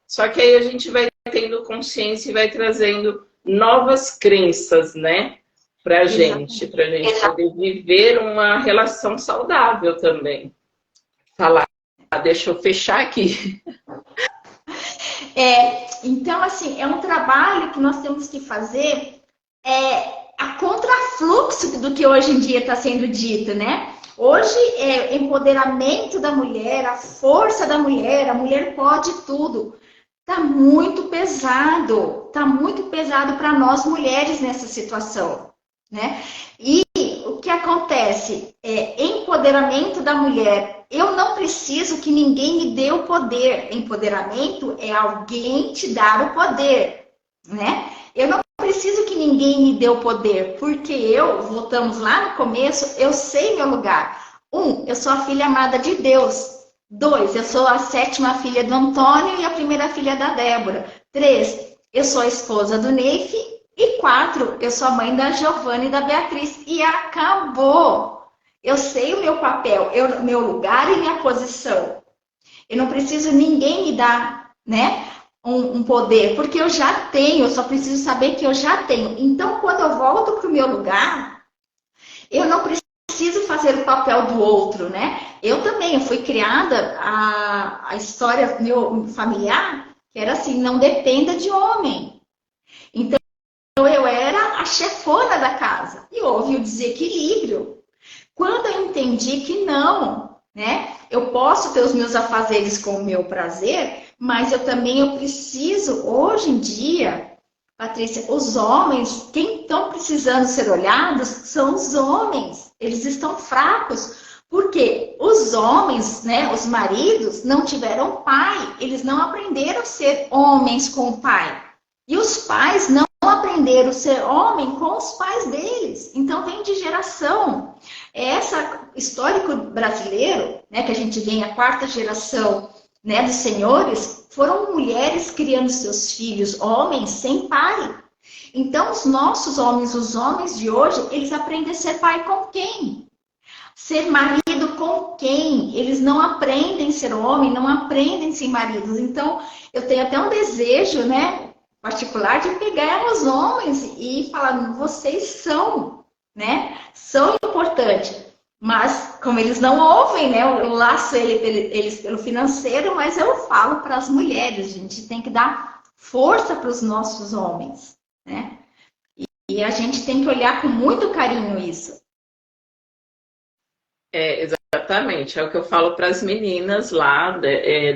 só que aí a gente vai tendo consciência e vai trazendo novas crenças, né? Pra gente poder viver uma relação saudável também. Falar, deixa eu fechar aqui. Então, assim, é um trabalho que nós temos que fazer, fluxo do que hoje em dia está sendo dito, né? Hoje é empoderamento da mulher, a força da mulher, a mulher pode tudo. Tá muito pesado para nós mulheres nessa situação, né? E o que acontece é empoderamento da mulher. Eu não preciso que ninguém me dê o poder. Empoderamento é alguém te dar o poder, né? Eu não preciso que ninguém me dê o poder, porque voltamos lá no começo, eu sei meu lugar. 1, eu sou a filha amada de Deus. 2, eu sou a 7ª filha do Antônio e a 1ª filha da Débora. 3, eu sou a esposa do Neif. E 4, eu sou a mãe da Giovana e da Beatriz. E acabou. Eu sei o meu papel, meu lugar e minha posição. Eu não preciso ninguém me dar, né, um poder, porque eu já tenho, eu só preciso saber que eu já tenho. Então, quando eu volto para o meu lugar, eu não preciso fazer o papel do outro, né? Eu fui criada, a história meu familiar, que era assim, não dependa de homem. Então, eu era a chefona da casa. E houve o desequilíbrio. Quando eu entendi que não, né? Eu posso ter os meus afazeres com o meu prazer, mas eu preciso, hoje em dia, Patrícia, os homens, quem estão precisando ser olhados são os homens. Eles estão fracos. Porque os homens, né, os maridos, não tiveram pai. Eles não aprenderam a ser homens com o pai. E os pais não aprenderam a ser homem com os pais deles. Então, vem de geração. Essa histórico brasileiro, né, que a gente vem a 4ª geração, né, dos senhores, foram mulheres criando seus filhos, homens sem pai. Então, os nossos homens, os homens de hoje, eles aprendem a ser pai com quem? Ser marido com quem? Eles não aprendem a ser homem, não aprendem a ser maridos. Então, eu tenho até um desejo, né, particular de pegar os homens e falar, vocês são, né, são importantes. Mas, como eles não ouvem, né, eu laço eles pelo financeiro, mas eu falo para as mulheres, a gente tem que dar força para os nossos homens, né? E a gente tem que olhar com muito carinho isso. Exatamente, é o que eu falo para as meninas lá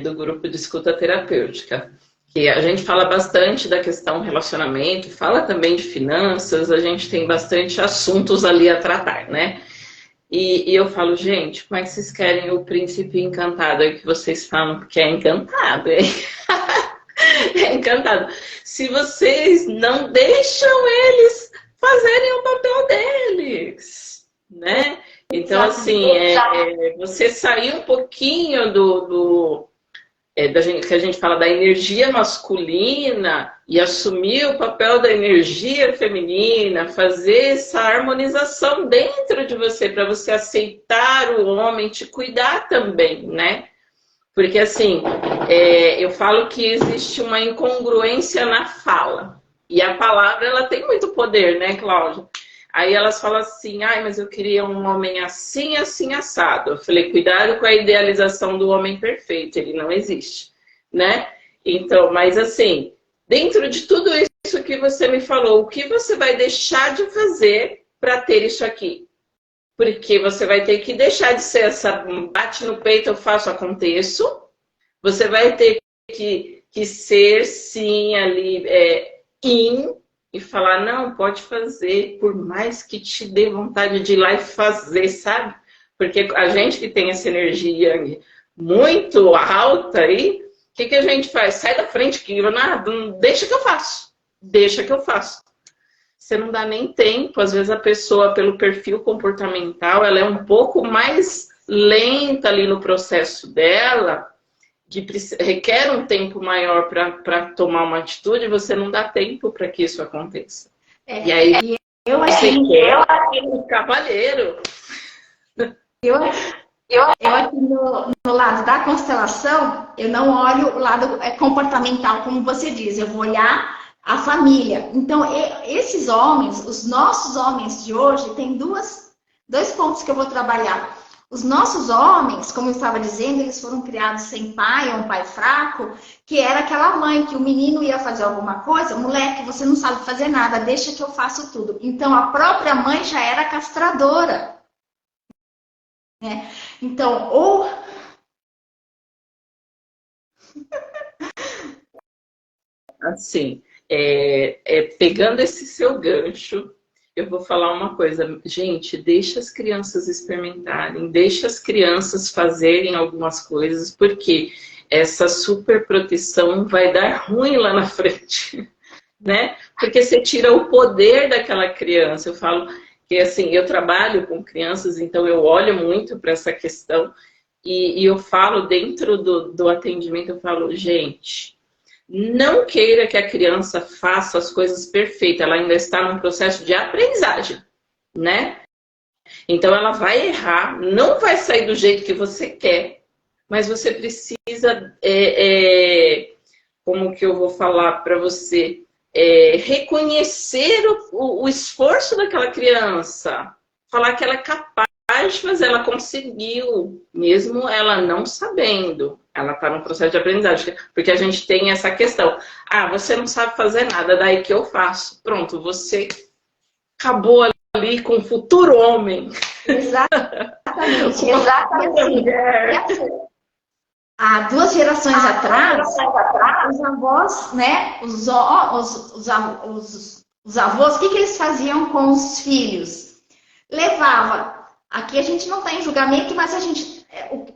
do grupo de escuta terapêutica. Que a gente fala bastante da questão relacionamento, fala também de finanças, a gente tem bastante assuntos ali a tratar, né? E eu falo, gente, como é que vocês querem o príncipe encantado? É que vocês falam, porque é encantado, hein? É encantado. Se vocês não deixam eles fazerem o papel deles, né? Então, assim, você sair um pouquinho que a gente fala da energia masculina e assumir o papel da energia feminina, fazer essa harmonização dentro de você, para você aceitar o homem, te cuidar também, né? Porque, assim, eu falo que existe uma incongruência na fala. E a palavra, ela tem muito poder, né, Cláudia? Aí elas falam assim, mas eu queria um homem assim, assim, assado. Eu falei, cuidado com a idealização do homem perfeito, ele não existe, né? Então, mas assim, dentro de tudo isso que você me falou, o que você vai deixar de fazer para ter isso aqui? Porque você vai ter que deixar de ser essa bate no peito, eu faço, aconteço. Você vai ter que ser, sim, ali, e falar, não, pode fazer, por mais que te dê vontade de ir lá e fazer, sabe? Porque a gente que tem essa energia muito alta aí, o que a gente faz? Sai da frente, que não, deixa que eu faço. Deixa que eu faço. Você não dá nem tempo, às vezes a pessoa, pelo perfil comportamental, ela é um pouco mais lenta ali no processo dela, que requer um tempo maior para tomar uma atitude, você não dá tempo para que isso aconteça. E aí você quer aquele cavaleiro. Eu aqui no lado da constelação, eu não olho o lado comportamental, como você diz, eu vou olhar a família. Então, esses homens, os nossos homens de hoje, tem dois pontos que eu vou trabalhar. Os nossos homens, como eu estava dizendo, eles foram criados sem pai, ou um pai fraco, que era aquela mãe que o menino ia fazer alguma coisa, moleque, você não sabe fazer nada, deixa que eu faço tudo. Então a própria mãe já era castradora, né? Então, ou Assim, pegando esse seu gancho, eu vou falar uma coisa. Gente, deixa as crianças experimentarem, deixa as crianças fazerem algumas coisas, porque essa super proteção vai dar ruim lá na frente, né? Porque você tira o poder daquela criança. Eu falo que, assim, eu trabalho com crianças, então eu olho muito para essa questão e eu falo dentro do atendimento, eu falo, gente, não queira que a criança faça as coisas perfeitas, ela ainda está num processo de aprendizagem, né? Então ela vai errar, não vai sair do jeito que você quer, mas você precisa, como que eu vou falar para você, reconhecer o esforço daquela criança, falar que ela é capaz de fazer, ela conseguiu, mesmo ela não sabendo. Ela está no processo de aprendizagem, porque a gente tem essa questão. Ah, você não sabe fazer nada, daí que eu faço. Pronto, você acabou ali com o futuro homem. Exatamente, exatamente. Há 2 gerações atrás, os avós, né, os avós, o que eles faziam com os filhos? Levava, aqui a gente não está em julgamento, mas a gente,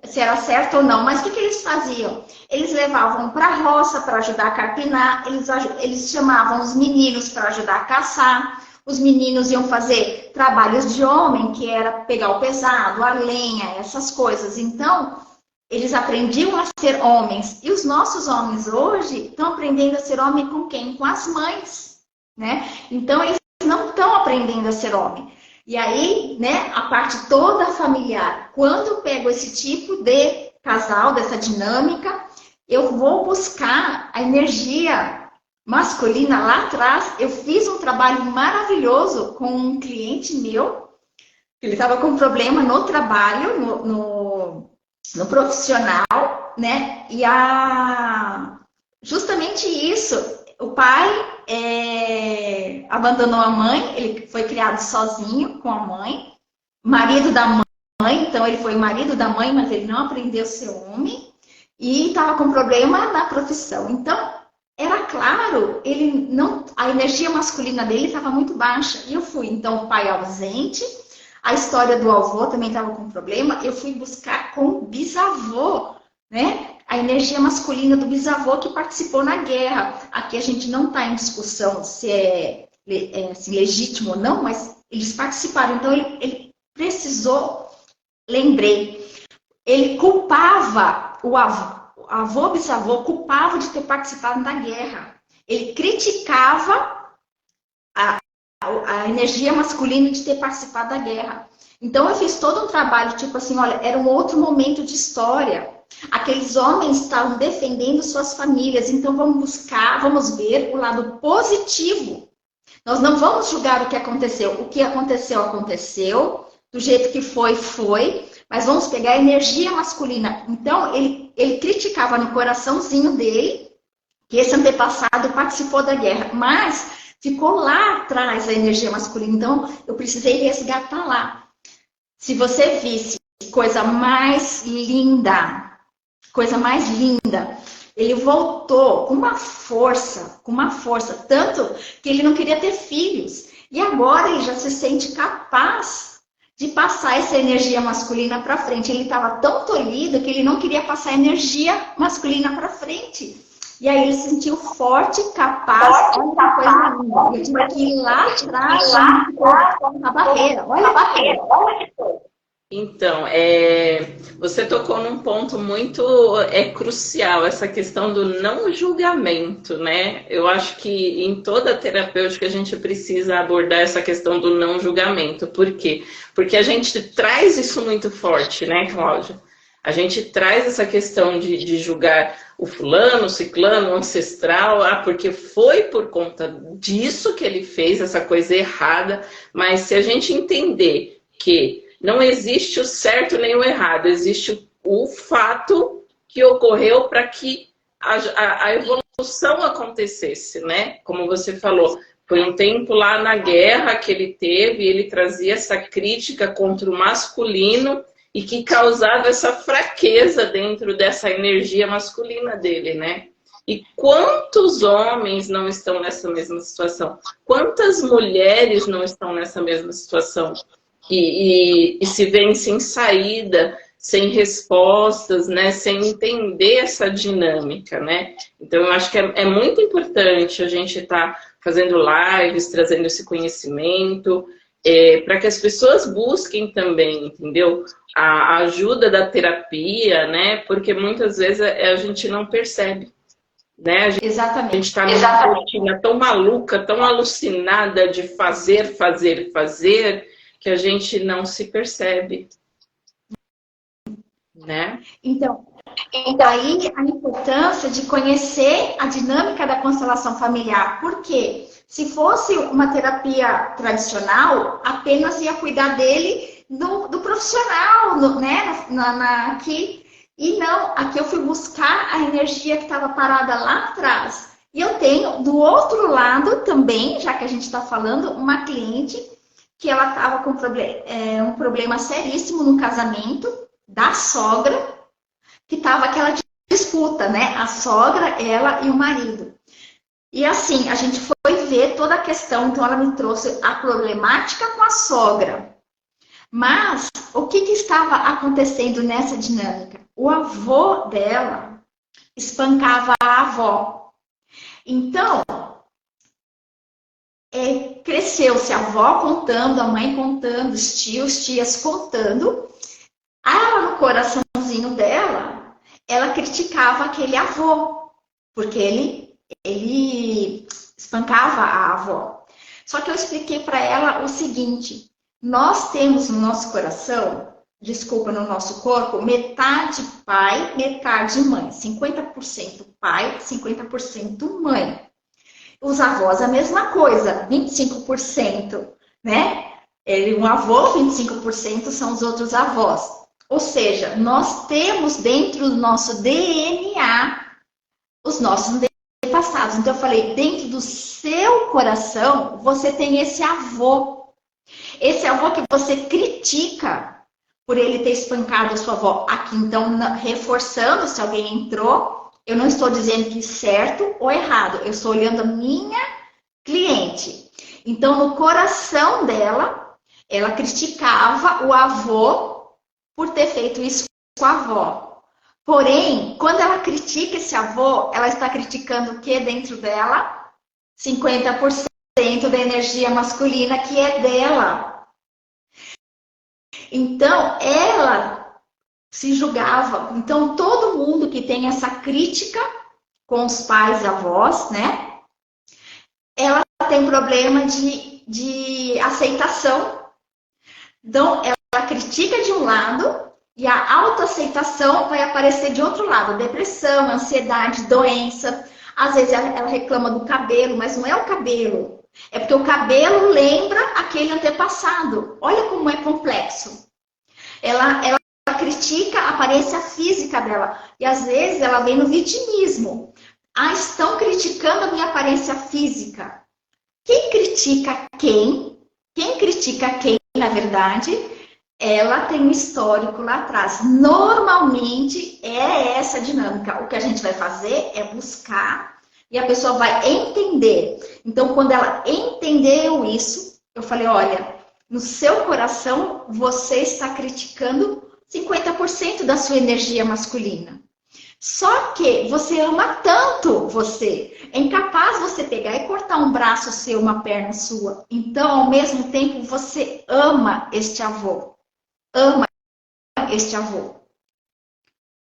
se era certo ou não, mas o que eles faziam? Eles levavam para a roça para ajudar a carpinar, eles chamavam os meninos para ajudar a caçar, os meninos iam fazer trabalhos de homem, que era pegar o pesado, a lenha, essas coisas. Então, eles aprendiam a ser homens. E os nossos homens hoje estão aprendendo a ser homem com quem? Com as mães, né? Então, eles não estão aprendendo a ser homem. E aí, né, a parte toda familiar. Quando eu pego esse tipo de casal, dessa dinâmica, eu vou buscar a energia masculina lá atrás. Eu fiz um trabalho maravilhoso com um cliente meu. Ele estava com um problema no trabalho, no profissional, né? E justamente isso, o pai abandonou a mãe, ele foi criado sozinho com a mãe, marido da mãe, então ele foi marido da mãe, mas ele não aprendeu a ser homem e estava com problema na profissão. Então, era claro, a energia masculina dele estava muito baixa. E eu fui, então, o pai ausente. A história do avô também estava com problema. Eu fui buscar com o bisavô, né? A energia masculina do bisavô que participou na guerra. Aqui a gente não está em discussão se é legítimo ou não, mas eles participaram. Então ele precisou, lembrei, ele culpava o avô, bisavô, culpava de ter participado da guerra. Ele criticava a energia masculina de ter participado da guerra. Então eu fiz todo um trabalho, tipo assim, olha, era um outro momento de história. Aqueles homens estavam defendendo suas famílias, então vamos ver o lado positivo. Nós não vamos julgar o que aconteceu. O que aconteceu, aconteceu. Do jeito que foi, foi. Mas vamos pegar a energia masculina. Então ele criticava no coraçãozinho dele que esse antepassado participou da guerra. Mas ficou lá atrás a energia masculina, então eu precisei resgatar lá. Se você visse coisa mais linda, ele voltou com uma força, tanto que ele não queria ter filhos. E agora ele já se sente capaz de passar essa energia masculina para frente. Ele estava tão tolhido que ele não queria passar energia masculina para frente. E aí ele se sentiu forte, capaz, olha que coisa linda. Eu tive que ir lá atrás, a barreira, olha a barreira. Então, você tocou num ponto muito crucial, essa questão do não julgamento, né? Eu acho que em toda terapêutica a gente precisa abordar essa questão do não julgamento. Por quê? Porque a gente traz isso muito forte, né, Cláudia? A gente traz essa questão de julgar o fulano, o ciclano, o ancestral, porque foi por conta disso que ele fez essa coisa errada. Mas se a gente entender que não existe o certo nem o errado, existe o fato que ocorreu para que a evolução acontecesse, né? Como você falou, foi um tempo lá na guerra que ele teve, ele trazia essa crítica contra o masculino e que causava essa fraqueza dentro dessa energia masculina dele, né? E quantos homens não estão nessa mesma situação? Quantas mulheres não estão nessa mesma situação? E se veem sem saída, sem respostas, né? Sem entender essa dinâmica, né? Então, eu acho que é muito importante a gente estar fazendo lives, trazendo esse conhecimento, para que as pessoas busquem também, entendeu? A ajuda da terapia, né? Porque muitas vezes a gente não percebe. Né? A gente está numa rotina tão maluca, tão alucinada de fazer, fazer, fazer, que a gente não se percebe. Né? Então, aí a importância de conhecer a dinâmica da constelação familiar. Por quê? Se fosse uma terapia tradicional, apenas ia cuidar dele do profissional, né? Aqui. E não, aqui eu fui buscar a energia que estava parada lá atrás. E eu tenho, do outro lado também, já que a gente está falando, uma cliente que ela estava com um problema seríssimo no casamento da sogra, que estava aquela disputa, né? A sogra, ela e o marido. E assim, a gente foi ver toda a questão, então ela me trouxe a problemática com a sogra. Mas o que estava acontecendo nessa dinâmica? O avô dela espancava a avó. Então, cresceu-se a avó contando, a mãe contando, os tios, tias contando. Ela, no coraçãozinho dela, ela criticava aquele avô, porque ele espancava a avó. Só que eu expliquei para ela o seguinte: nós temos no nosso coração, no nosso corpo, metade pai, metade mãe. 50% pai, 50% mãe. Os avós, a mesma coisa, 25%, né? Um avô, 25% são os outros avós. Ou seja, nós temos dentro do nosso DNA os nossos antepassados. Então, eu falei, dentro do seu coração, você tem esse avô. Esse avô que você critica por ele ter espancado a sua avó. Aqui, então, reforçando, se alguém entrou, eu não estou dizendo que certo ou errado. Eu estou olhando a minha cliente. Então, no coração dela, ela criticava o avô por ter feito isso com a avó. Porém, quando ela critica esse avô, ela está criticando o que dentro dela? 50% da energia masculina que é dela. Então, ela se julgava. Então, todo mundo que tem essa crítica com os pais e avós, né? Ela tem problema de aceitação. Então, ela critica de um lado e a autoaceitação vai aparecer de outro lado. Depressão, ansiedade, doença. Às vezes ela reclama do cabelo, mas não é o cabelo. É porque o cabelo lembra aquele antepassado. Olha como é complexo. Ela critica a aparência física dela. E às vezes ela vem no vitimismo. Estão criticando a minha aparência física. Quem critica quem? Quem critica quem, na verdade, ela tem um histórico lá atrás. Normalmente é essa dinâmica. O que a gente vai fazer é buscar e a pessoa vai entender. Então, quando ela entendeu isso, eu falei, olha, no seu coração você está criticando 50% da sua energia masculina. Só que você ama tanto você. É incapaz você pegar e cortar um braço seu, uma perna sua. Então, ao mesmo tempo, você ama este avô. Ama este avô.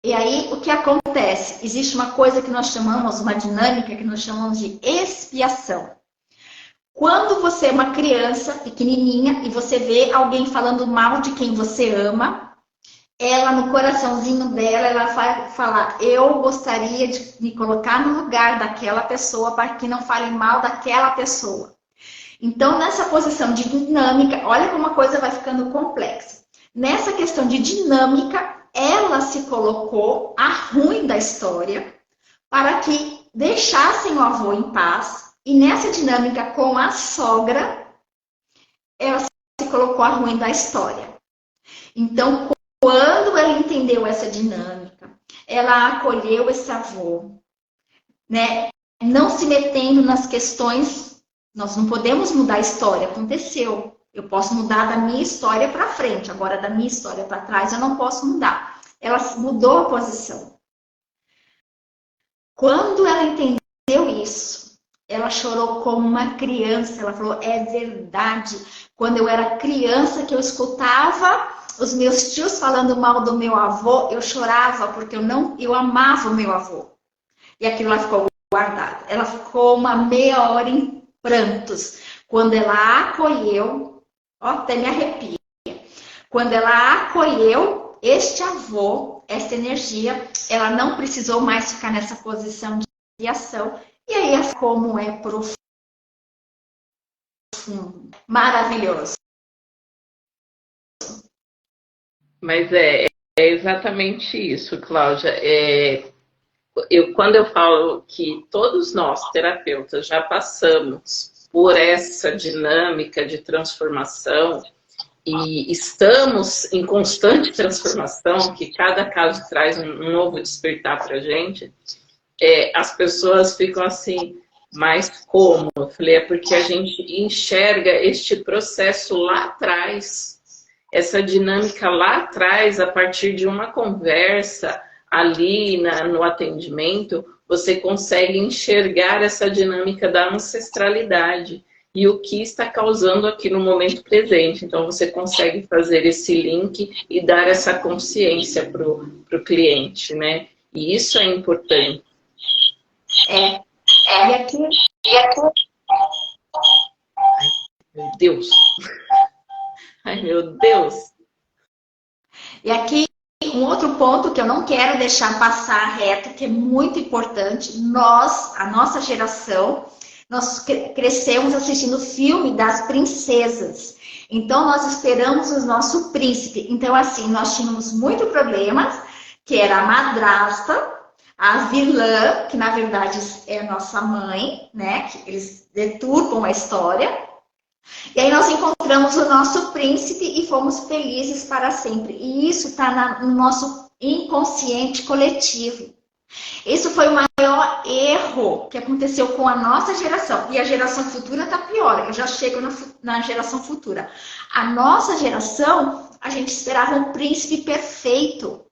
E aí, o que acontece? Existe uma coisa que nós chamamos, uma dinâmica que nós chamamos de expiação. Quando você é uma criança pequenininha e você vê alguém falando mal de quem você ama, ela, no coraçãozinho dela, ela vai falar, eu gostaria de me colocar no lugar daquela pessoa para que não fale mal daquela pessoa. Então, nessa posição de dinâmica, olha como a coisa vai ficando complexa. Nessa questão de dinâmica, ela se colocou a ruim da história para que deixassem o avô em paz. E nessa dinâmica com a sogra, ela se colocou a ruim da história. Então, quando ela entendeu essa dinâmica, ela acolheu esse avô, né? Não se metendo nas questões, nós não podemos mudar a história, aconteceu. Eu posso mudar da minha história para frente, agora da minha história para trás eu não posso mudar. Ela mudou a posição. Quando ela entendeu isso, ela chorou como uma criança. Ela falou, é verdade. Quando eu era criança que eu escutava os meus tios falando mal do meu avô, eu chorava porque eu amava o meu avô. E aquilo lá ficou guardado. Ela ficou uma meia hora em prantos. Quando ela acolheu, ó, até me arrepia. Quando ela acolheu este avô, essa energia, ela não precisou mais ficar nessa posição de ação. E aí, como é profundo. Maravilhoso. Mas é exatamente isso, Cláudia. Quando eu falo que todos nós, terapeutas, já passamos por essa dinâmica de transformação e estamos em constante transformação, que cada caso traz um novo despertar para a gente, as pessoas ficam assim, mas como? Eu falei, é porque a gente enxerga este processo lá atrás, essa dinâmica lá atrás, a partir de uma conversa ali no atendimento, você consegue enxergar essa dinâmica da ancestralidade e o que está causando aqui no momento presente. Então, você consegue fazer esse link e dar essa consciência para o cliente, né? E isso é importante. E aqui... Meu Deus! Ai, meu Deus! E aqui, um outro ponto que eu não quero deixar passar reto, que é muito importante, a nossa geração, nós crescemos assistindo o filme das princesas. Então, nós esperamos o nosso príncipe. Então, assim, nós tínhamos muitos problemas, que era a madrasta, a vilã, que na verdade é a nossa mãe, né? Que eles deturpam a história. E aí nós encontramos o nosso príncipe e fomos felizes para sempre. E isso está no nosso inconsciente coletivo. Isso foi o maior erro que aconteceu com a nossa geração. E a geração futura está pior. Eu já chego na geração futura. A nossa geração, a gente esperava um príncipe perfeito.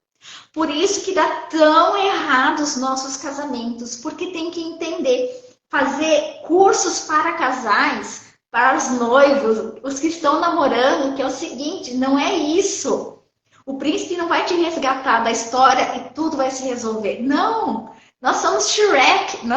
Por isso que dá tão errado os nossos casamentos. Porque tem que entender, fazer cursos para casais, para os noivos, os que estão namorando, que é o seguinte, não é isso. O príncipe não vai te resgatar da história e tudo vai se resolver. Não, nós somos Shrek,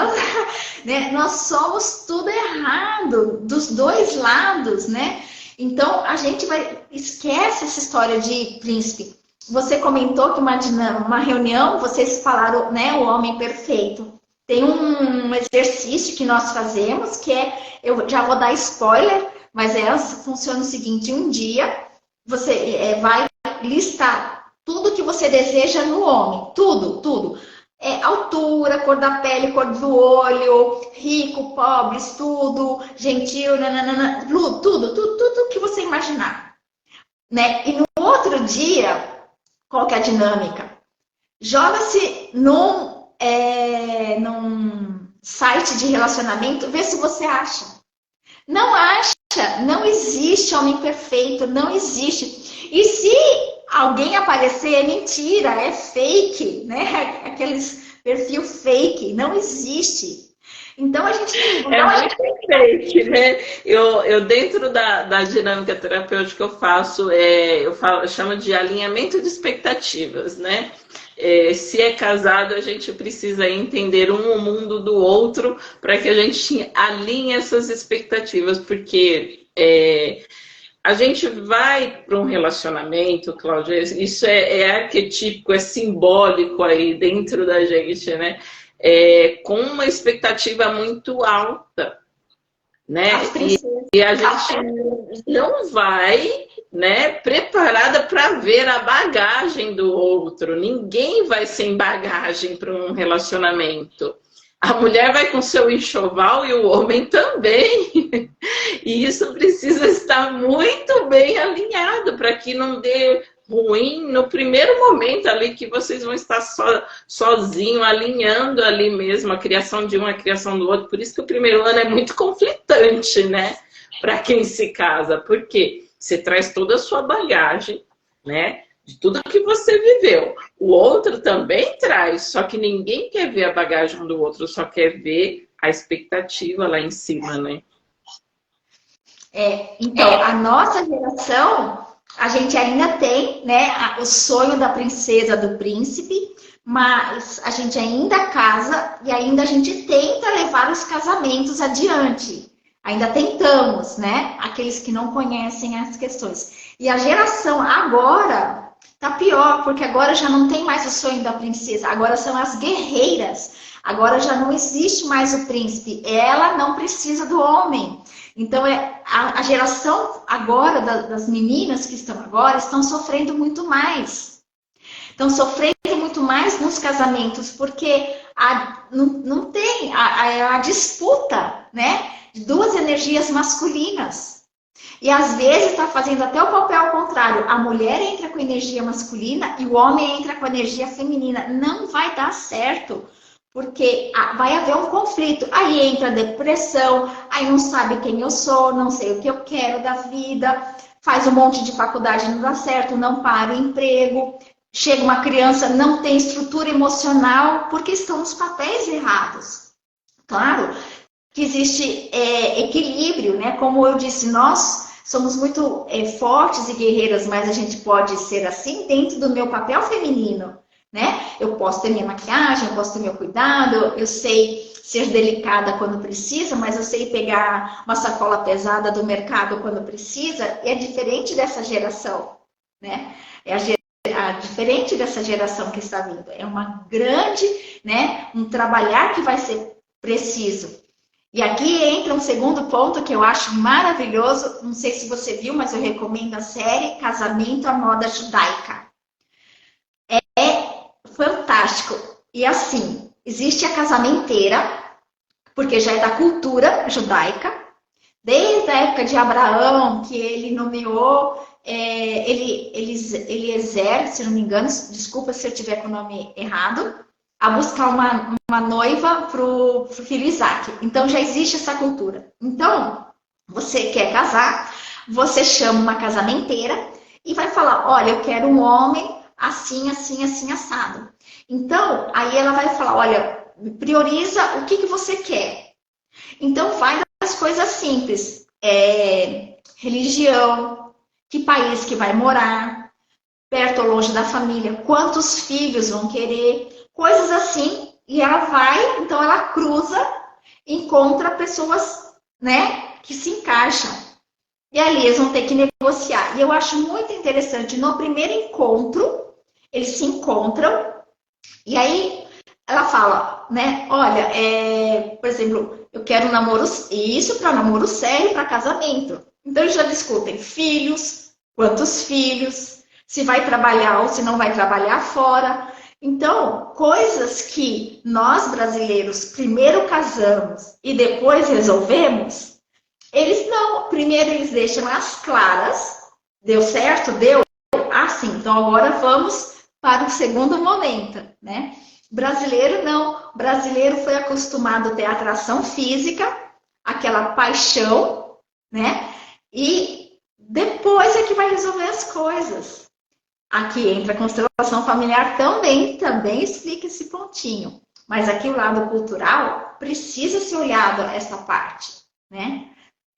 nós somos tudo errado, dos dois lados, né? Então, a gente esquece essa história de príncipe. Você comentou que uma reunião, vocês falaram, né, o homem perfeito. Tem um exercício que nós fazemos, que eu já vou dar spoiler, mas funciona o seguinte, um dia você vai listar tudo que você deseja no homem, tudo. Altura, cor da pele, cor do olho, rico, pobre, tudo, gentil, nananana, tudo que você imaginar. Né? E no outro dia, qual que é a dinâmica? Joga-se num site de relacionamento, vê se você acha. Não acha, não existe homem perfeito, não existe. E se alguém aparecer, é mentira, é fake, né? Aqueles perfil fake, não existe. Então a gente muito fake, né? Eu dentro da dinâmica terapêutica eu chamo de alinhamento de expectativas, né? Se é casado, a gente precisa entender o mundo do outro para que a gente alinhe essas expectativas, porque a gente vai para um relacionamento, Cláudia, isso é arquetípico, é simbólico aí dentro da gente, né? Com uma expectativa muito alta, né? E a gente não vai né, preparada para ver a bagagem do outro. Ninguém vai sem bagagem para um relacionamento. A mulher vai com seu enxoval e o homem também. E isso precisa estar muito bem alinhado para que não dê ruim no primeiro momento ali que vocês vão estar sozinho, alinhando ali mesmo a criação de um, a criação do outro. Por isso que o primeiro ano é muito conflitante, né? Para quem se casa. Por quê? Você traz toda a sua bagagem, né? De tudo que você viveu. O outro também traz, só que ninguém quer ver a bagagem do outro, só quer ver a expectativa lá em cima, né? Então, a nossa geração, a gente ainda tem, né, o sonho da princesa, do príncipe, mas a gente ainda casa e ainda a gente tenta levar os casamentos adiante. Ainda tentamos, né? Aqueles que não conhecem as questões. E a geração agora tá pior, porque agora já não tem mais o sonho da princesa, agora são as guerreiras. Agora já não existe mais o príncipe, ela não precisa do homem. Então, a geração agora das meninas que estão agora estão sofrendo muito mais. Estão sofrendo muito mais nos casamentos, porque não tem a disputa, né? De duas energias masculinas. E às vezes está fazendo até o papel ao contrário. A mulher entra com energia masculina e o homem entra com energia feminina. Não vai dar certo. Porque vai haver um conflito. Aí entra a depressão, aí não sabe quem eu sou, não sei o que eu quero da vida, faz um monte de faculdade, não dá certo, não para o emprego. Chega uma criança, não tem estrutura emocional, porque estão os papéis errados. Claro que existe equilíbrio, né? Como eu disse, nós somos muito fortes e guerreiras, mas a gente pode ser assim dentro do meu papel feminino. Né? Eu posso ter minha maquiagem, eu posso ter meu cuidado, eu sei ser delicada quando precisa, mas eu sei pegar uma sacola pesada do mercado quando precisa. É diferente dessa geração, né? Diferente dessa geração que está vindo. É uma grande, né? Um trabalhar que vai ser preciso. E aqui entra um segundo ponto que eu acho maravilhoso. Não sei se você viu, mas eu recomendo a série Casamento à Moda Judaica. Fantástico. E assim, existe a casamenteira, porque já é da cultura judaica, desde a época de Abraão, que ele nomeou Eliezer, se não me engano, desculpa se eu tiver com o nome errado, a buscar uma noiva para o filho Isaac. Então já existe essa cultura. Então, você quer casar, você chama uma casamenteira e vai falar, olha, eu quero um homem assim, assim, assim, assado. Então, aí ela vai falar, olha, prioriza o que você quer. Então, vai das coisas simples. Religião, que país que vai morar, perto ou longe da família, quantos filhos vão querer, coisas assim. E ela vai, então ela cruza, encontra pessoas, né, que se encaixam. E ali eles vão ter que negociar. E eu acho muito interessante, no primeiro encontro, eles se encontram, e aí ela fala, né, olha, por exemplo, eu quero um namoro, isso para namoro sério, para casamento. Então eles já discutem filhos, quantos filhos, se vai trabalhar ou se não vai trabalhar fora. Então, coisas que nós brasileiros primeiro casamos e depois resolvemos, eles não. Primeiro eles deixam as claras, deu certo? Deu? Ah, sim, então agora vamos para o segundo momento, né? Brasileiro não. Brasileiro foi acostumado a ter atração física, aquela paixão, né? E depois é que vai resolver as coisas. Aqui entra a constelação familiar também explica esse pontinho. Mas aqui o lado cultural precisa ser olhado essa parte, né?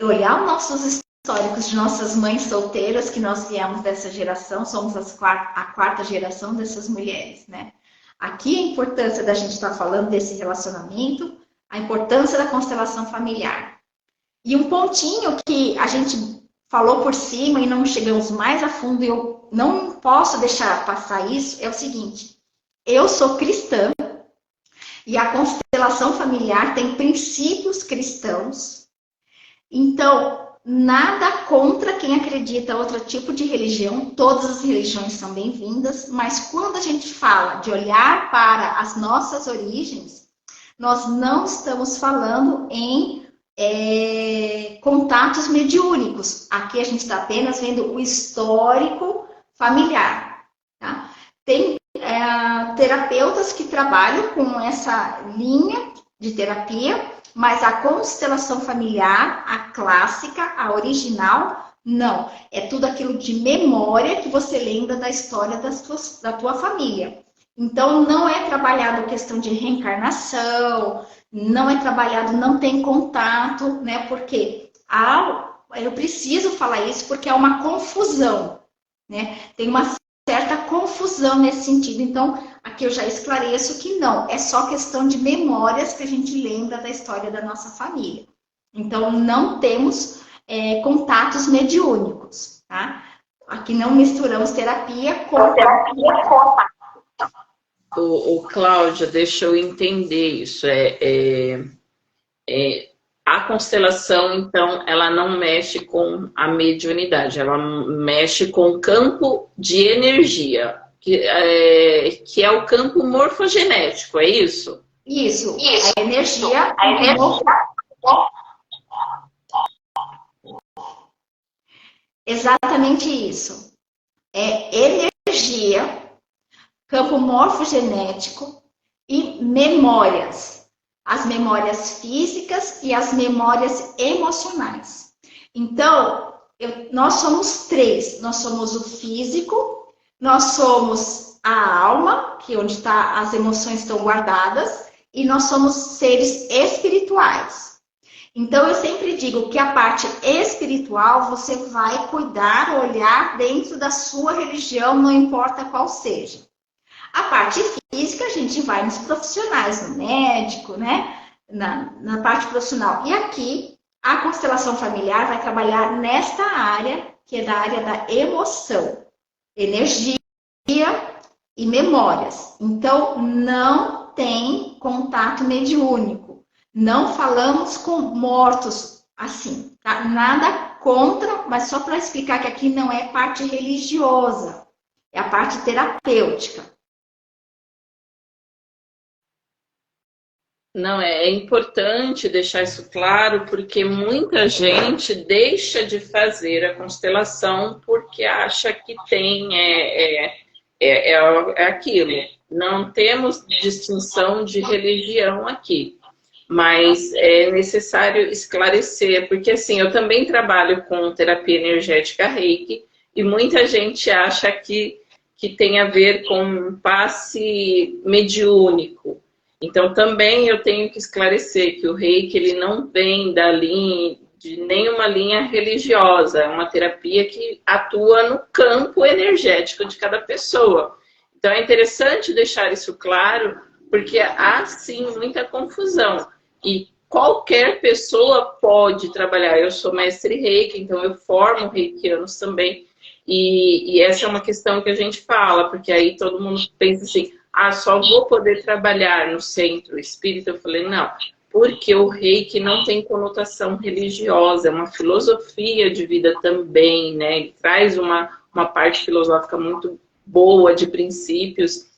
Olhar os nossos históricos de nossas mães solteiras, que nós viemos dessa geração, somos a quarta geração dessas mulheres, né? Aqui a importância da gente estar falando desse relacionamento, a importância da constelação familiar. E um pontinho que a gente falou por cima e não chegamos mais a fundo, e eu não posso deixar passar isso, é o seguinte: eu sou cristã e a constelação familiar tem princípios cristãos. Então, nada contra quem acredita em outro tipo de religião, todas as religiões são bem-vindas, mas quando a gente fala de olhar para as nossas origens, nós não estamos falando em contatos mediúnicos. Aqui a gente está apenas vendo o histórico familiar. Tá? Tem terapeutas que trabalham com essa linha de terapia, mas a constelação familiar, a clássica, a original, não. É tudo aquilo de memória que você lembra da história da tua família. Então, não é trabalhado questão de reencarnação, não é trabalhado, não tem contato, né? Porque eu preciso falar isso porque há uma confusão, né? Tem uma certa confusão nesse sentido. Então, aqui eu já esclareço que não, é só questão de memórias que a gente lembra da história da nossa família. Então, não temos contatos mediúnicos, tá? Aqui não misturamos terapia com Cláudia, deixa eu entender isso. A constelação, então, ela não mexe com a mediunidade, ela mexe com o campo de energia, que é o campo morfogenético, é isso? Isso. A energia. Exatamente isso. É energia, campo morfogenético e memórias. As memórias físicas e as memórias emocionais. Então, nós somos três. Nós somos o físico, nós somos a alma, que é onde as emoções estão guardadas, e nós somos seres espirituais. Então, eu sempre digo que a parte espiritual você vai cuidar, olhar dentro da sua religião, não importa qual seja. A parte física, a gente vai nos profissionais, no médico, né? Na parte profissional. E aqui, a constelação familiar vai trabalhar nesta área, que é da área da emoção, energia e memórias. Então, não tem contato mediúnico. Não falamos com mortos assim, tá? Nada contra, mas só para explicar que aqui não é parte religiosa, é a parte terapêutica. Não, é importante deixar isso claro, porque muita gente deixa de fazer a constelação porque acha que tem aquilo. Não temos distinção de religião aqui, mas é necessário esclarecer, porque assim, eu também trabalho com terapia energética Reiki e muita gente acha que tem a ver com passe mediúnico. Então, também eu tenho que esclarecer que o Reiki ele não vem de nenhuma linha religiosa, é uma terapia que atua no campo energético de cada pessoa. Então, é interessante deixar isso claro, porque há, sim, muita confusão. E qualquer pessoa pode trabalhar. Eu sou mestre Reiki, então eu formo reikianos também. E essa é uma questão que a gente fala, porque aí todo mundo pensa assim, só vou poder trabalhar no centro espírita. Eu falei, não, porque o Reiki não tem conotação religiosa, é uma filosofia de vida também, né? Ele traz uma parte filosófica muito boa, de princípios,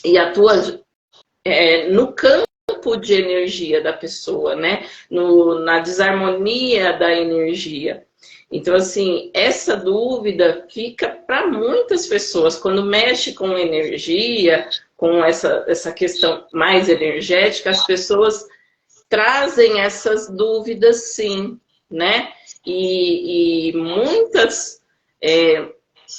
e atua no campo de energia da pessoa, né? Na desarmonia da energia. Então, assim, essa dúvida fica para muitas pessoas. Quando mexe com energia, com essa questão mais energética, as pessoas trazem essas dúvidas, sim, né? E muitas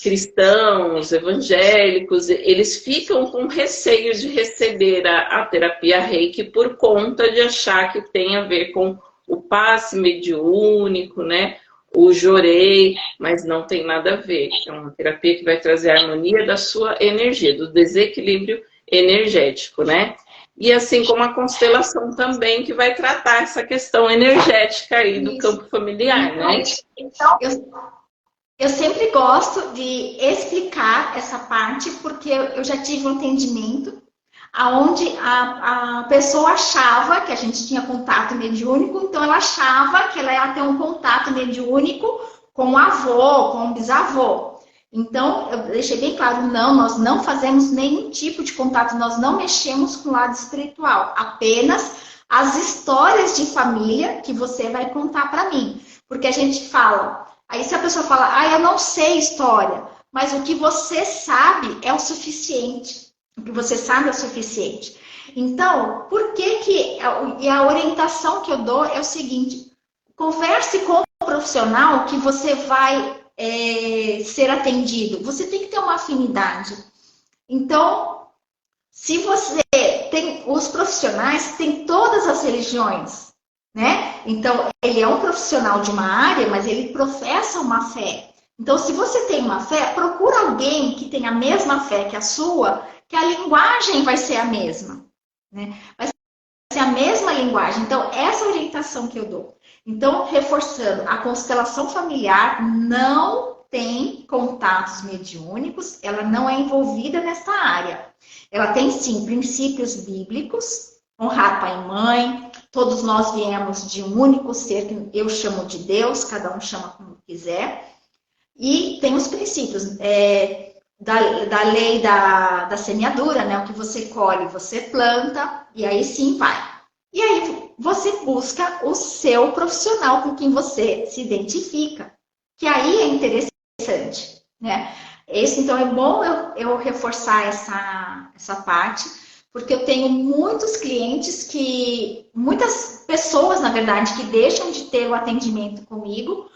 cristãos, evangélicos, eles ficam com receio de receber a terapia Reiki por conta de achar que tem a ver com o passe mediúnico, né? O jorei, mas não tem nada a ver. É uma terapia que vai trazer a harmonia da sua energia, do desequilíbrio energético, né? E assim como a constelação também, que vai tratar essa questão energética aí do campo familiar, né? Então, eu sempre gosto de explicar essa parte, porque eu já tive um atendimento aonde a pessoa achava que a gente tinha contato mediúnico, então ela achava que ela ia ter um contato mediúnico com o avô, com o bisavô. Então, eu deixei bem claro, não, nós não fazemos nenhum tipo de contato, nós não mexemos com o lado espiritual, apenas as histórias de família que você vai contar para mim. Porque a gente fala, aí se a pessoa fala, ah, eu não sei história, mas o que você sabe é o suficiente. O que você sabe é o suficiente. Então, por que e a orientação que eu dou é o seguinte, converse com o profissional que você vai ser atendido. Você tem que ter uma afinidade. Então, se você tem, os profissionais têm todas as religiões, né? Então, ele é um profissional de uma área, mas ele professa uma fé. Então, se você tem uma fé, procura alguém que tenha a mesma fé que a sua, que a linguagem vai ser a mesma, né? Vai ser a mesma linguagem. Então, essa orientação que eu dou. Então, reforçando, a constelação familiar não tem contatos mediúnicos, ela não é envolvida nessa área. Ela tem, sim, princípios bíblicos, honrar pai e mãe, todos nós viemos de um único ser que eu chamo de Deus, cada um chama como quiser, e tem os princípios da lei da semeadura, né? O que você colhe, você planta, e aí sim vai. E aí você busca o seu profissional com quem você se identifica, que aí é interessante, né? Esse, então, é bom eu reforçar essa parte, porque eu tenho muitos clientes muitas pessoas, na verdade, que deixam de ter o atendimento comigo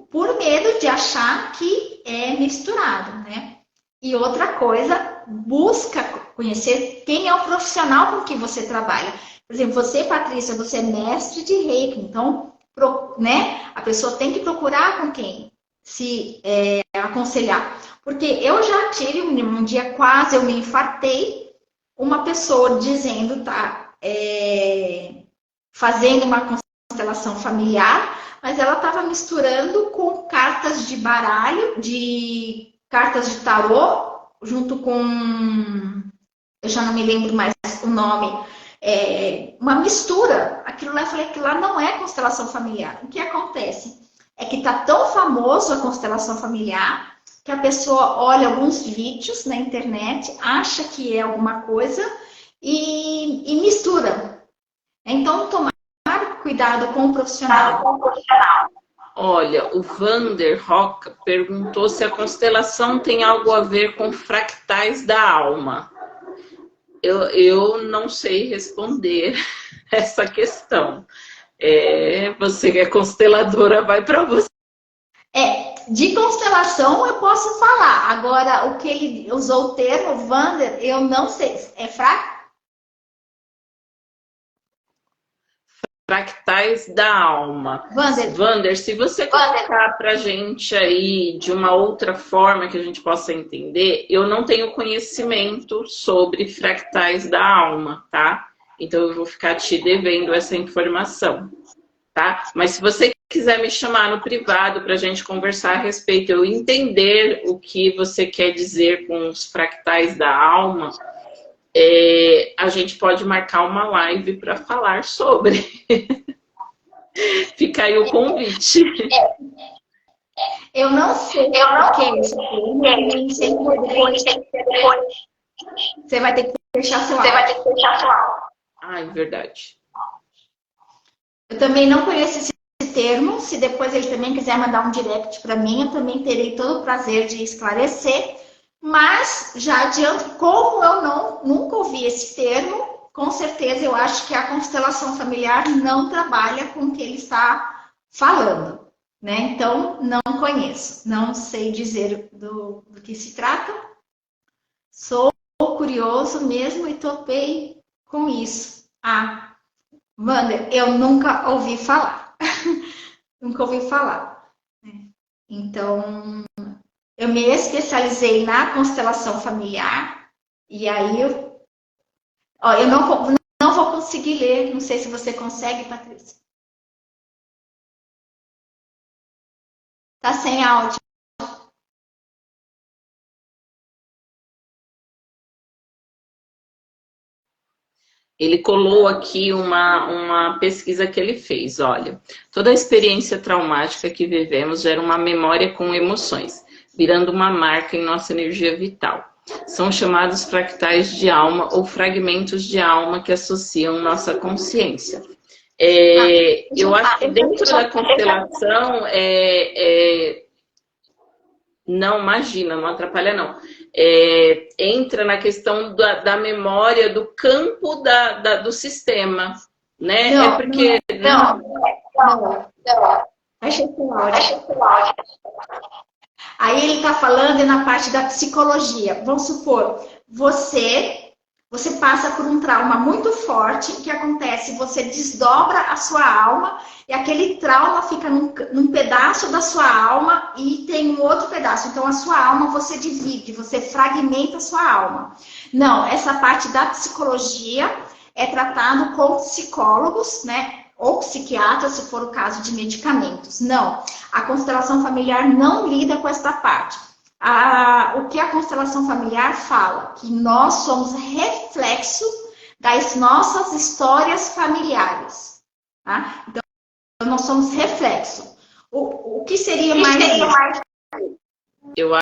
por medo de achar que é misturado, né? E outra coisa, busca conhecer quem é o profissional com que você trabalha. Por exemplo, você, Patrícia, você é mestre de Reiki, então, né? A pessoa tem que procurar com quem se aconselhar. Porque eu já tive um dia quase, eu me infartei, uma pessoa dizendo, fazendo uma constelação familiar, mas ela estava misturando com cartas de baralho, de cartas de tarô, junto com, eu já não me lembro mais o nome, uma mistura. Aquilo lá, eu falei que lá não é constelação familiar. O que acontece? É que está tão famoso a constelação familiar que a pessoa olha alguns vídeos na internet, acha que é alguma coisa e mistura. Então, tomar cuidado com o profissional. Olha, o Vander Roca perguntou se a constelação tem algo a ver com fractais da alma. Eu não sei responder essa questão. Você que é consteladora, vai para você. De constelação eu posso falar. Agora, o que ele usou o termo, Vander, eu não sei. É fraco? Fractais da alma. Vander, se você colocar para a gente aí de uma outra forma que a gente possa entender, eu não tenho conhecimento sobre fractais da alma, tá? Então eu vou ficar te devendo essa informação, tá? Mas se você quiser me chamar no privado para a gente conversar a respeito, eu entender o que você quer dizer com os fractais da alma, a gente pode marcar uma live para falar sobre. Fica aí o convite. Eu não sei o que é isso. Você vai ter que fechar seu áudio. Ah, é verdade. Eu também não conheço esse termo. Se depois ele também quiser mandar um direct para mim, eu também terei todo o prazer de esclarecer. Mas já adianto, como eu nunca ouvi esse termo, com certeza eu acho que a constelação familiar não trabalha com o que ele está falando, né? Então, não conheço, não sei dizer do que se trata. Sou curioso mesmo e topei com isso. Ah, Wander, eu nunca ouvi falar. Nunca ouvi falar. Então, eu me especializei na constelação familiar e aí eu não vou conseguir ler. Não sei se você consegue, Patrícia. Tá sem áudio. Ele colou aqui uma pesquisa que ele fez. Olha, toda a experiência traumática que vivemos gera uma memória com emoções, virando uma marca em nossa energia vital. São chamados fractais de alma ou fragmentos de alma que associam nossa consciência. Eu acho que dentro da constelação, não, imagina, não atrapalha não. Entra na questão da memória do campo do sistema, né? Não, porque... Não. Deixa eu falar. Aí ele está falando na parte da psicologia. Vamos supor, você passa por um trauma muito forte, o que acontece? Você desdobra a sua alma e aquele trauma fica num pedaço da sua alma e tem um outro pedaço. Então, a sua alma você divide, você fragmenta a sua alma. Não, essa parte da psicologia é tratado com psicólogos, né? Ou psiquiatras, se for o caso de medicamentos. Não, a constelação familiar não lida com essa parte. O que a constelação familiar fala? Que nós somos reflexo das nossas histórias familiares. Tá? Então, nós somos reflexo. O que seria mais... Eu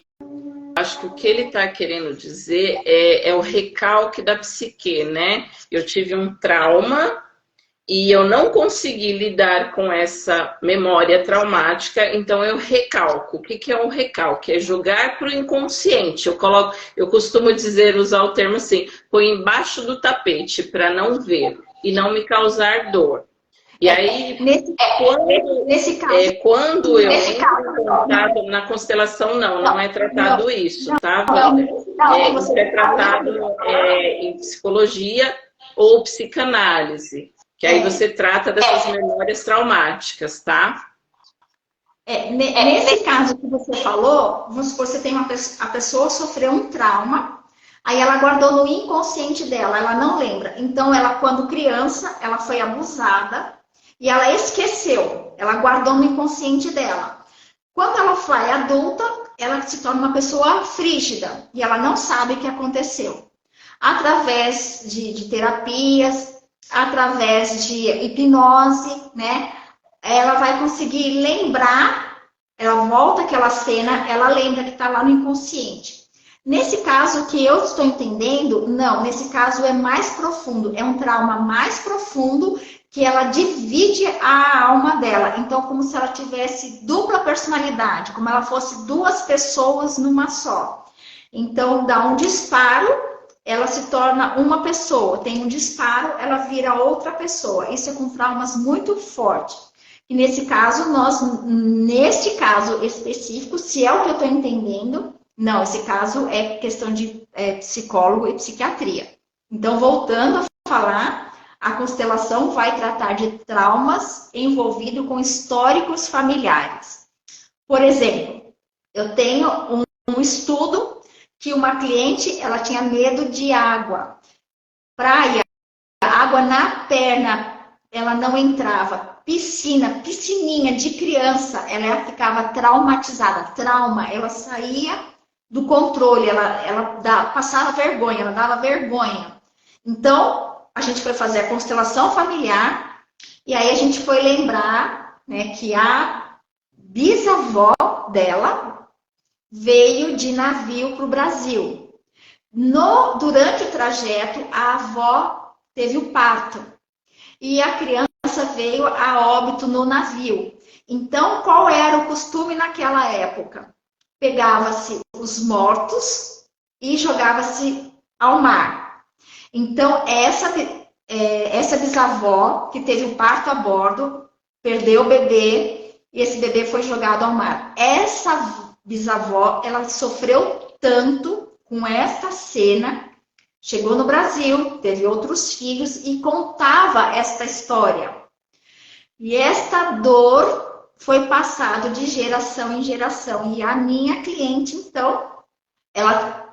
acho que o que ele está querendo dizer é o recalque da psique, né? Eu tive um trauma e eu não consegui lidar com essa memória traumática, então eu recalco. O que é um recalque? É jogar para o inconsciente. Eu costumo usar o termo assim, põe embaixo do tapete para não ver e não me causar dor. E aí, quando eu entro em contato na constelação, não é tratado isso, tá, Wanda? Isso é tratado em psicologia ou psicanálise. Que aí você trata dessas memórias traumáticas, tá? Nesse caso que você falou, vamos supor, você tem a pessoa sofreu um trauma, aí ela guardou no inconsciente dela, ela não lembra. Então, ela, quando criança, ela foi abusada e ela esqueceu, ela guardou no inconsciente dela. Quando ela foi adulta, ela se torna uma pessoa frígida e ela não sabe o que aconteceu. Através de terapias, através de hipnose, né? Ela vai conseguir lembrar, ela volta aquela cena, ela lembra que está lá no inconsciente. Nesse caso que eu estou entendendo, não, nesse caso é mais profundo, é um trauma mais profundo que ela divide a alma dela. Então, como se ela tivesse dupla personalidade, como ela fosse duas pessoas numa só. Então, dá um disparo, ela se torna uma pessoa, tem um disparo, ela vira outra pessoa. Isso é com traumas muito fortes. E nesse caso, neste caso específico, se é o que eu estou entendendo, não, esse caso é questão de psicólogo e psiquiatria. Então, voltando a falar, a constelação vai tratar de traumas envolvidos com históricos familiares. Por exemplo, eu tenho um estudo que uma cliente, ela tinha medo de água. Praia, água na perna, ela não entrava. Piscininha de criança, ela ficava traumatizada. Trauma, ela saía do controle, ela passava vergonha, ela dava vergonha. Então, a gente foi fazer a constelação familiar e aí a gente foi lembrar, né, que a bisavó dela veio de navio para o Brasil. Durante o trajeto, a avó teve o parto. E a criança veio a óbito no navio. Então, qual era o costume naquela época? Pegava-se os mortos e jogava-se ao mar. Então, essa bisavó, que teve o parto a bordo, perdeu o bebê e esse bebê foi jogado ao mar. Essa bisavó, ela sofreu tanto com esta cena, chegou no Brasil, teve outros filhos e contava esta história. E esta dor foi passada de geração em geração. E a minha cliente, então, ela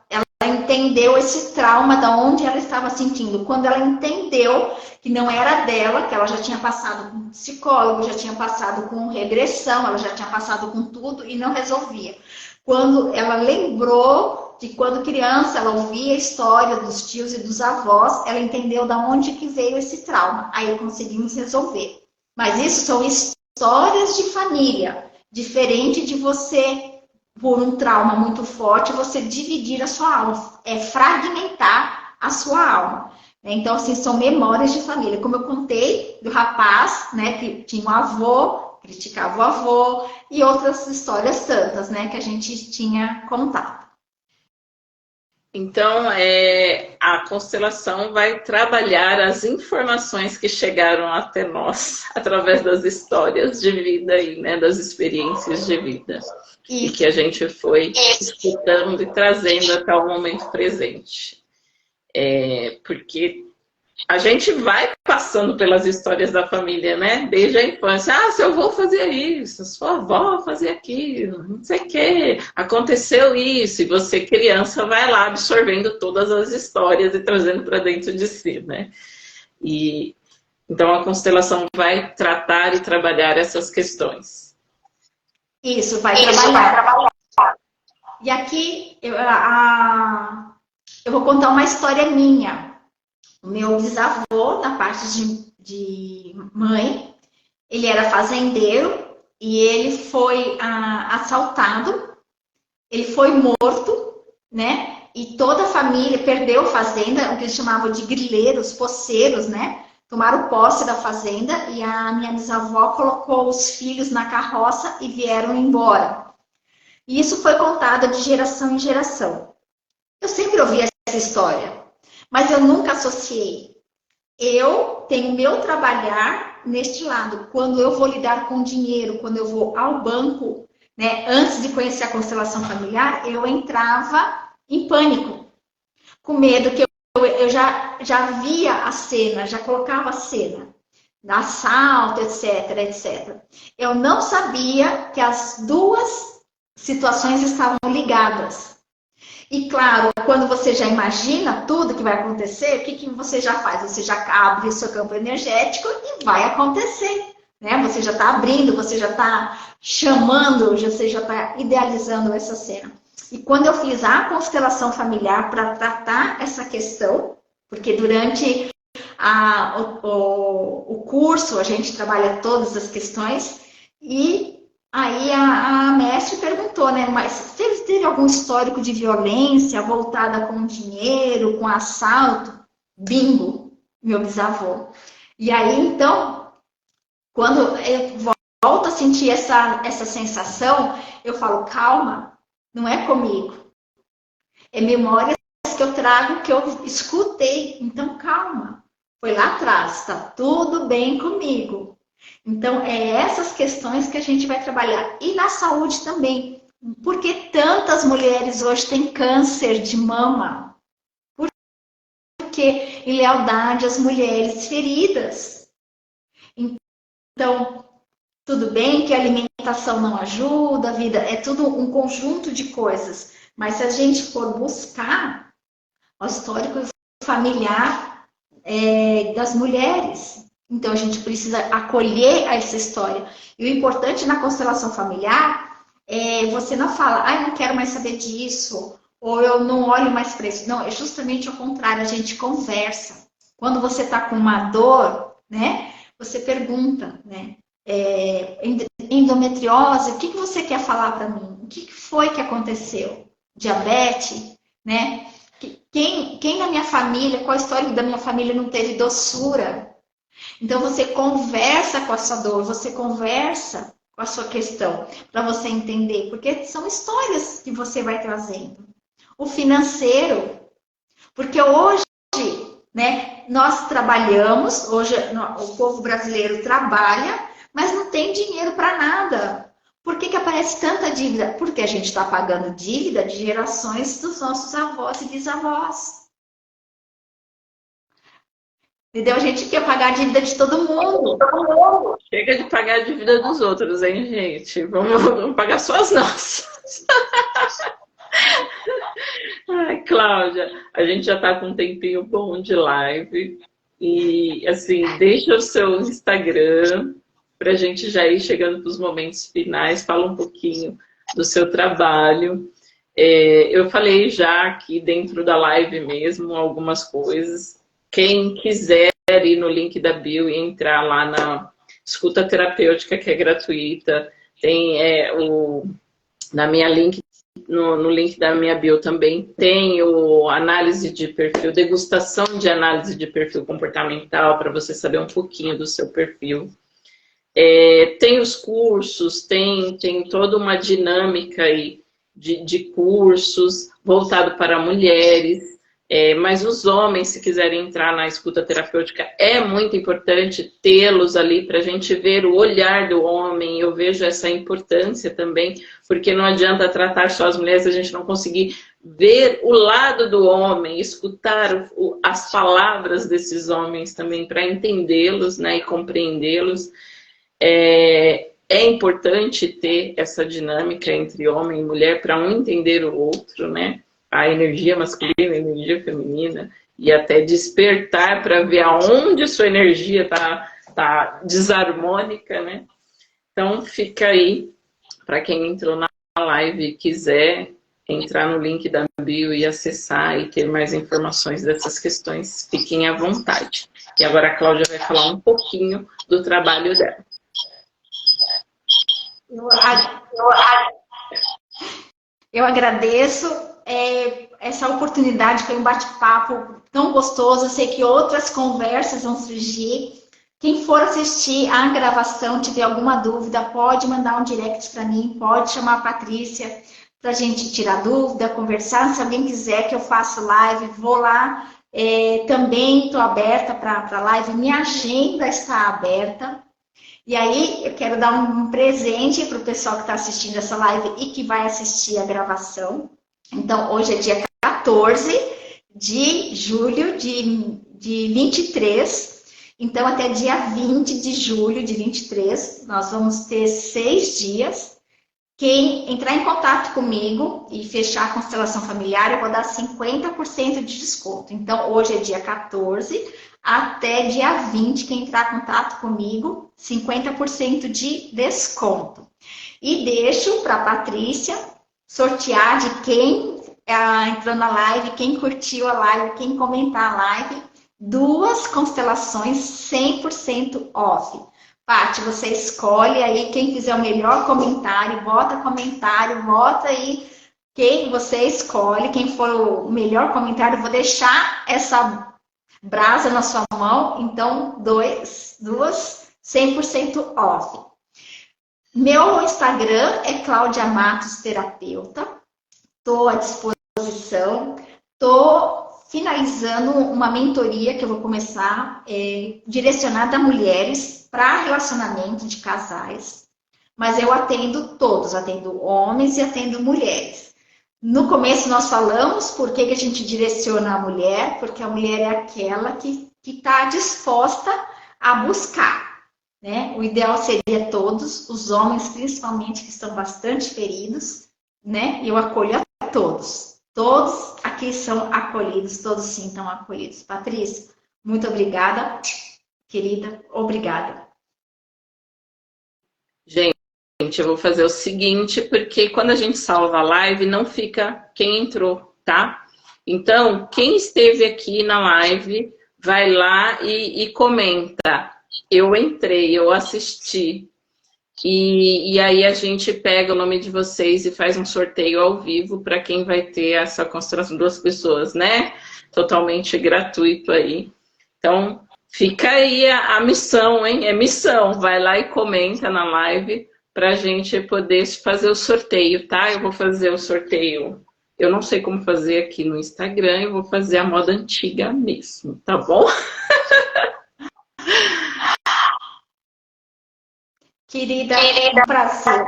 entendeu esse trauma da onde ela estava sentindo. Quando ela entendeu que não era dela, que ela já tinha passado com psicólogo, já tinha passado com regressão, ela já tinha passado com tudo e não resolvia. Quando ela lembrou que quando criança ela ouvia a história dos tios e dos avós, ela entendeu de onde que veio esse trauma. Aí conseguimos resolver. Mas isso são histórias de família, diferente de você, por um trauma muito forte, você dividir a sua alma, é fragmentar a sua alma. Então, assim, são memórias de família. Como eu contei do rapaz, né, que tinha um avô, criticava o avô, e outras histórias tantas, né, que a gente tinha contado. Então, a constelação vai trabalhar as informações que chegaram até nós através das histórias de vida e, né, das experiências de vida. E que a gente foi escutando e trazendo até o momento presente. Porque a gente vai passando pelas histórias da família, né? Desde a infância. Ah, seu avô fazia isso, sua avó fazia aquilo, não sei o quê. Aconteceu isso. E você, criança, vai lá absorvendo todas as histórias e trazendo para dentro de si, né? E então a constelação vai tratar e trabalhar essas questões. Isso, vai trabalhar. E aqui eu vou contar uma história minha. O meu bisavô, da parte de mãe, ele era fazendeiro e ele foi assaltado, ele foi morto, né? E toda a família perdeu a fazenda, o que eles chamavam de grileiros, poceiros, né? Tomaram posse da fazenda e a minha bisavó colocou os filhos na carroça e vieram embora. E isso foi contado de geração em geração. Eu sempre ouvi essa história, mas eu nunca associei. Eu tenho meu trabalhar neste lado. Quando eu vou lidar com dinheiro, quando eu vou ao banco, né, antes de conhecer a constelação familiar, eu entrava em pânico, com medo que eu já via a cena, já colocava a cena, assalto, etc, etc. Eu não sabia que as duas situações estavam ligadas. E claro, quando você já imagina tudo que vai acontecer, o que você já faz? Você já abre o seu campo energético e vai acontecer. Né? Você já está abrindo, você já está chamando, você já está idealizando essa cena. E quando eu fiz a constelação familiar para tratar essa questão, porque durante o curso a gente trabalha todas as questões, e aí a mestre perguntou, né, mas teve algum histórico de violência voltada com dinheiro, com assalto? Bingo, meu bisavô. E aí, então, quando eu volto a sentir essa sensação, eu falo, calma, não é comigo. É memórias que eu trago, que eu escutei. Então, calma. Foi lá atrás, tá tudo bem comigo. Então, é essas questões que a gente vai trabalhar. E na saúde também. Por que tantas mulheres hoje têm câncer de mama? Porque em lealdade às mulheres feridas. Então, tudo bem que a alimentação não ajuda, a vida é tudo um conjunto de coisas. Mas se a gente for buscar o histórico familiar das mulheres, então a gente precisa acolher essa história. E o importante na constelação familiar é você não fala, eu não quero mais saber disso, ou eu não olho mais para isso. Não, é justamente o contrário, a gente conversa. Quando você está com uma dor, né, você pergunta, né? Endometriose, o que você quer falar para mim? O que foi que aconteceu? Diabetes, né? Quem na minha família, qual a história da minha família não teve doçura? Então você conversa com a sua dor, você conversa com a sua questão, para você entender, porque são histórias que você vai trazendo. O financeiro, porque hoje, né, nós trabalhamos, hoje o povo brasileiro trabalha, mas não tem dinheiro para nada. Por que aparece tanta dívida? Porque a gente está pagando dívida de gerações dos nossos avós e bisavós. Entendeu? A gente quer pagar a dívida de todo mundo. Chega de pagar a dívida dos outros, hein, gente? Vamos pagar só as nossas. Ai, Cláudia, a gente já está com um tempinho bom de live. E, assim, deixa o seu Instagram para a gente já ir chegando para os momentos finais. Fala um pouquinho do seu trabalho. Eu falei já aqui dentro da live mesmo algumas coisas. Quem quiser ir no link da bio e entrar lá na escuta terapêutica, que é gratuita, tem na minha link, no link da minha bio também tem o análise de perfil, degustação de análise de perfil comportamental, para você saber um pouquinho do seu perfil. Tem os cursos, tem toda uma dinâmica aí de cursos voltado para mulheres, mas os homens, se quiserem entrar na escuta terapêutica, é muito importante tê-los ali para a gente ver o olhar do homem. Eu vejo essa importância também, porque não adianta tratar só as mulheres, a gente não conseguir ver o lado do homem, escutar as palavras desses homens também para entendê-los, né, e compreendê-los. É importante ter essa dinâmica entre homem e mulher para um entender o outro, né? A energia masculina, a energia feminina, e até despertar para ver aonde sua energia tá desarmônica, né? Então fica aí, para quem entrou na live e quiser entrar no link da bio e acessar e ter mais informações dessas questões, fiquem à vontade. E agora a Cláudia vai falar um pouquinho do trabalho dela. Eu agradeço essa oportunidade, foi um bate-papo tão gostoso. Eu sei que outras conversas vão surgir. Quem for assistir a gravação, tiver alguma dúvida, pode mandar um direct para mim, pode chamar a Patrícia para a gente tirar dúvida, conversar. Se alguém quiser que eu faça live, vou lá. Também estou aberta para live, minha agenda está aberta. E aí, eu quero dar um presente para o pessoal que está assistindo essa live e que vai assistir a gravação. Então, hoje é dia 14 de julho de 23. Então, até dia 20 de julho de 23, nós vamos ter 6 dias. Quem entrar em contato comigo e fechar a constelação familiar, eu vou dar 50% de desconto. Então, hoje é dia 14. Até dia 20, quem entrar em contato comigo, 50% de desconto. E deixo para a Patrícia sortear de quem entrou na live, quem curtiu a live, quem comentar a live, 2 constelações 100% off. Paty, você escolhe aí quem fizer o melhor comentário, bota aí quem você escolhe, quem for o melhor comentário, eu vou deixar essa brasa na sua mão, então 2 100% off. Meu Instagram é Cláudia Matos Terapeuta, estou à disposição, estou finalizando uma mentoria que eu vou começar direcionada a mulheres para relacionamento de casais, mas eu atendo todos, atendo homens e atendo mulheres. No começo nós falamos por que a gente direciona a mulher, porque a mulher é aquela que está disposta a buscar, né? O ideal seria todos, os homens principalmente que estão bastante feridos, né? Eu acolho a todos. Todos aqui são acolhidos, todos sim estão acolhidos. Patrícia, muito obrigada, querida, obrigada. Gente, eu vou fazer o seguinte, porque quando a gente salva a live, não fica quem entrou, tá? Então, quem esteve aqui na live, vai lá e comenta. Eu entrei, eu assisti. E aí a gente pega o nome de vocês e faz um sorteio ao vivo para quem vai ter essa constelação, 2 pessoas, né? Totalmente gratuito aí. Então, fica aí a missão, hein? É missão. Vai lá e comenta na live para a gente poder fazer o sorteio, tá? Eu vou fazer o sorteio. Eu não sei como fazer aqui no Instagram, eu vou fazer a moda antiga mesmo, tá bom? Querida, um prazer.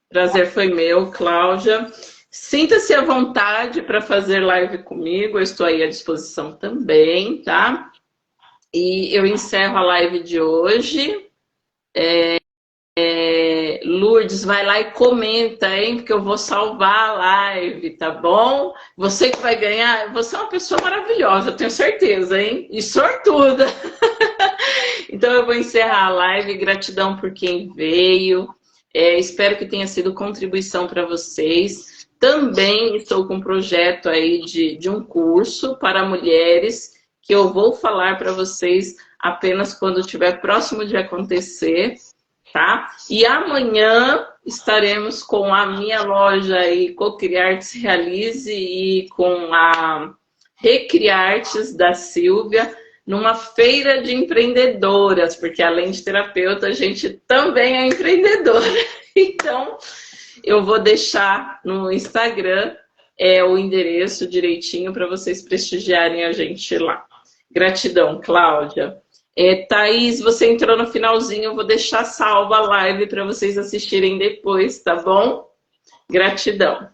Prazer foi meu, Cláudia. Sinta-se à vontade para fazer live comigo, eu estou aí à disposição também, tá? E eu encerro a live de hoje. Lourdes, vai lá e comenta, hein? Porque eu vou salvar a live, tá bom? Você que vai ganhar, você é uma pessoa maravilhosa, eu tenho certeza, hein? E sortuda. Então eu vou encerrar a live, gratidão por quem veio. Espero que tenha sido contribuição para vocês. também estou com um projeto aí de um curso para mulheres, que eu vou falar para vocês apenas quando estiver próximo de acontecer, tá? E amanhã estaremos com a minha loja aí, Cocriartes Realize, e com a Recriartes da Silvia, numa feira de empreendedoras, porque além de terapeuta, a gente também é empreendedora. Então, eu vou deixar no Instagram o endereço direitinho para vocês prestigiarem a gente lá. Gratidão, Cláudia. Thaís, você entrou no finalzinho, eu vou deixar salva a live para vocês assistirem depois, tá bom? Gratidão.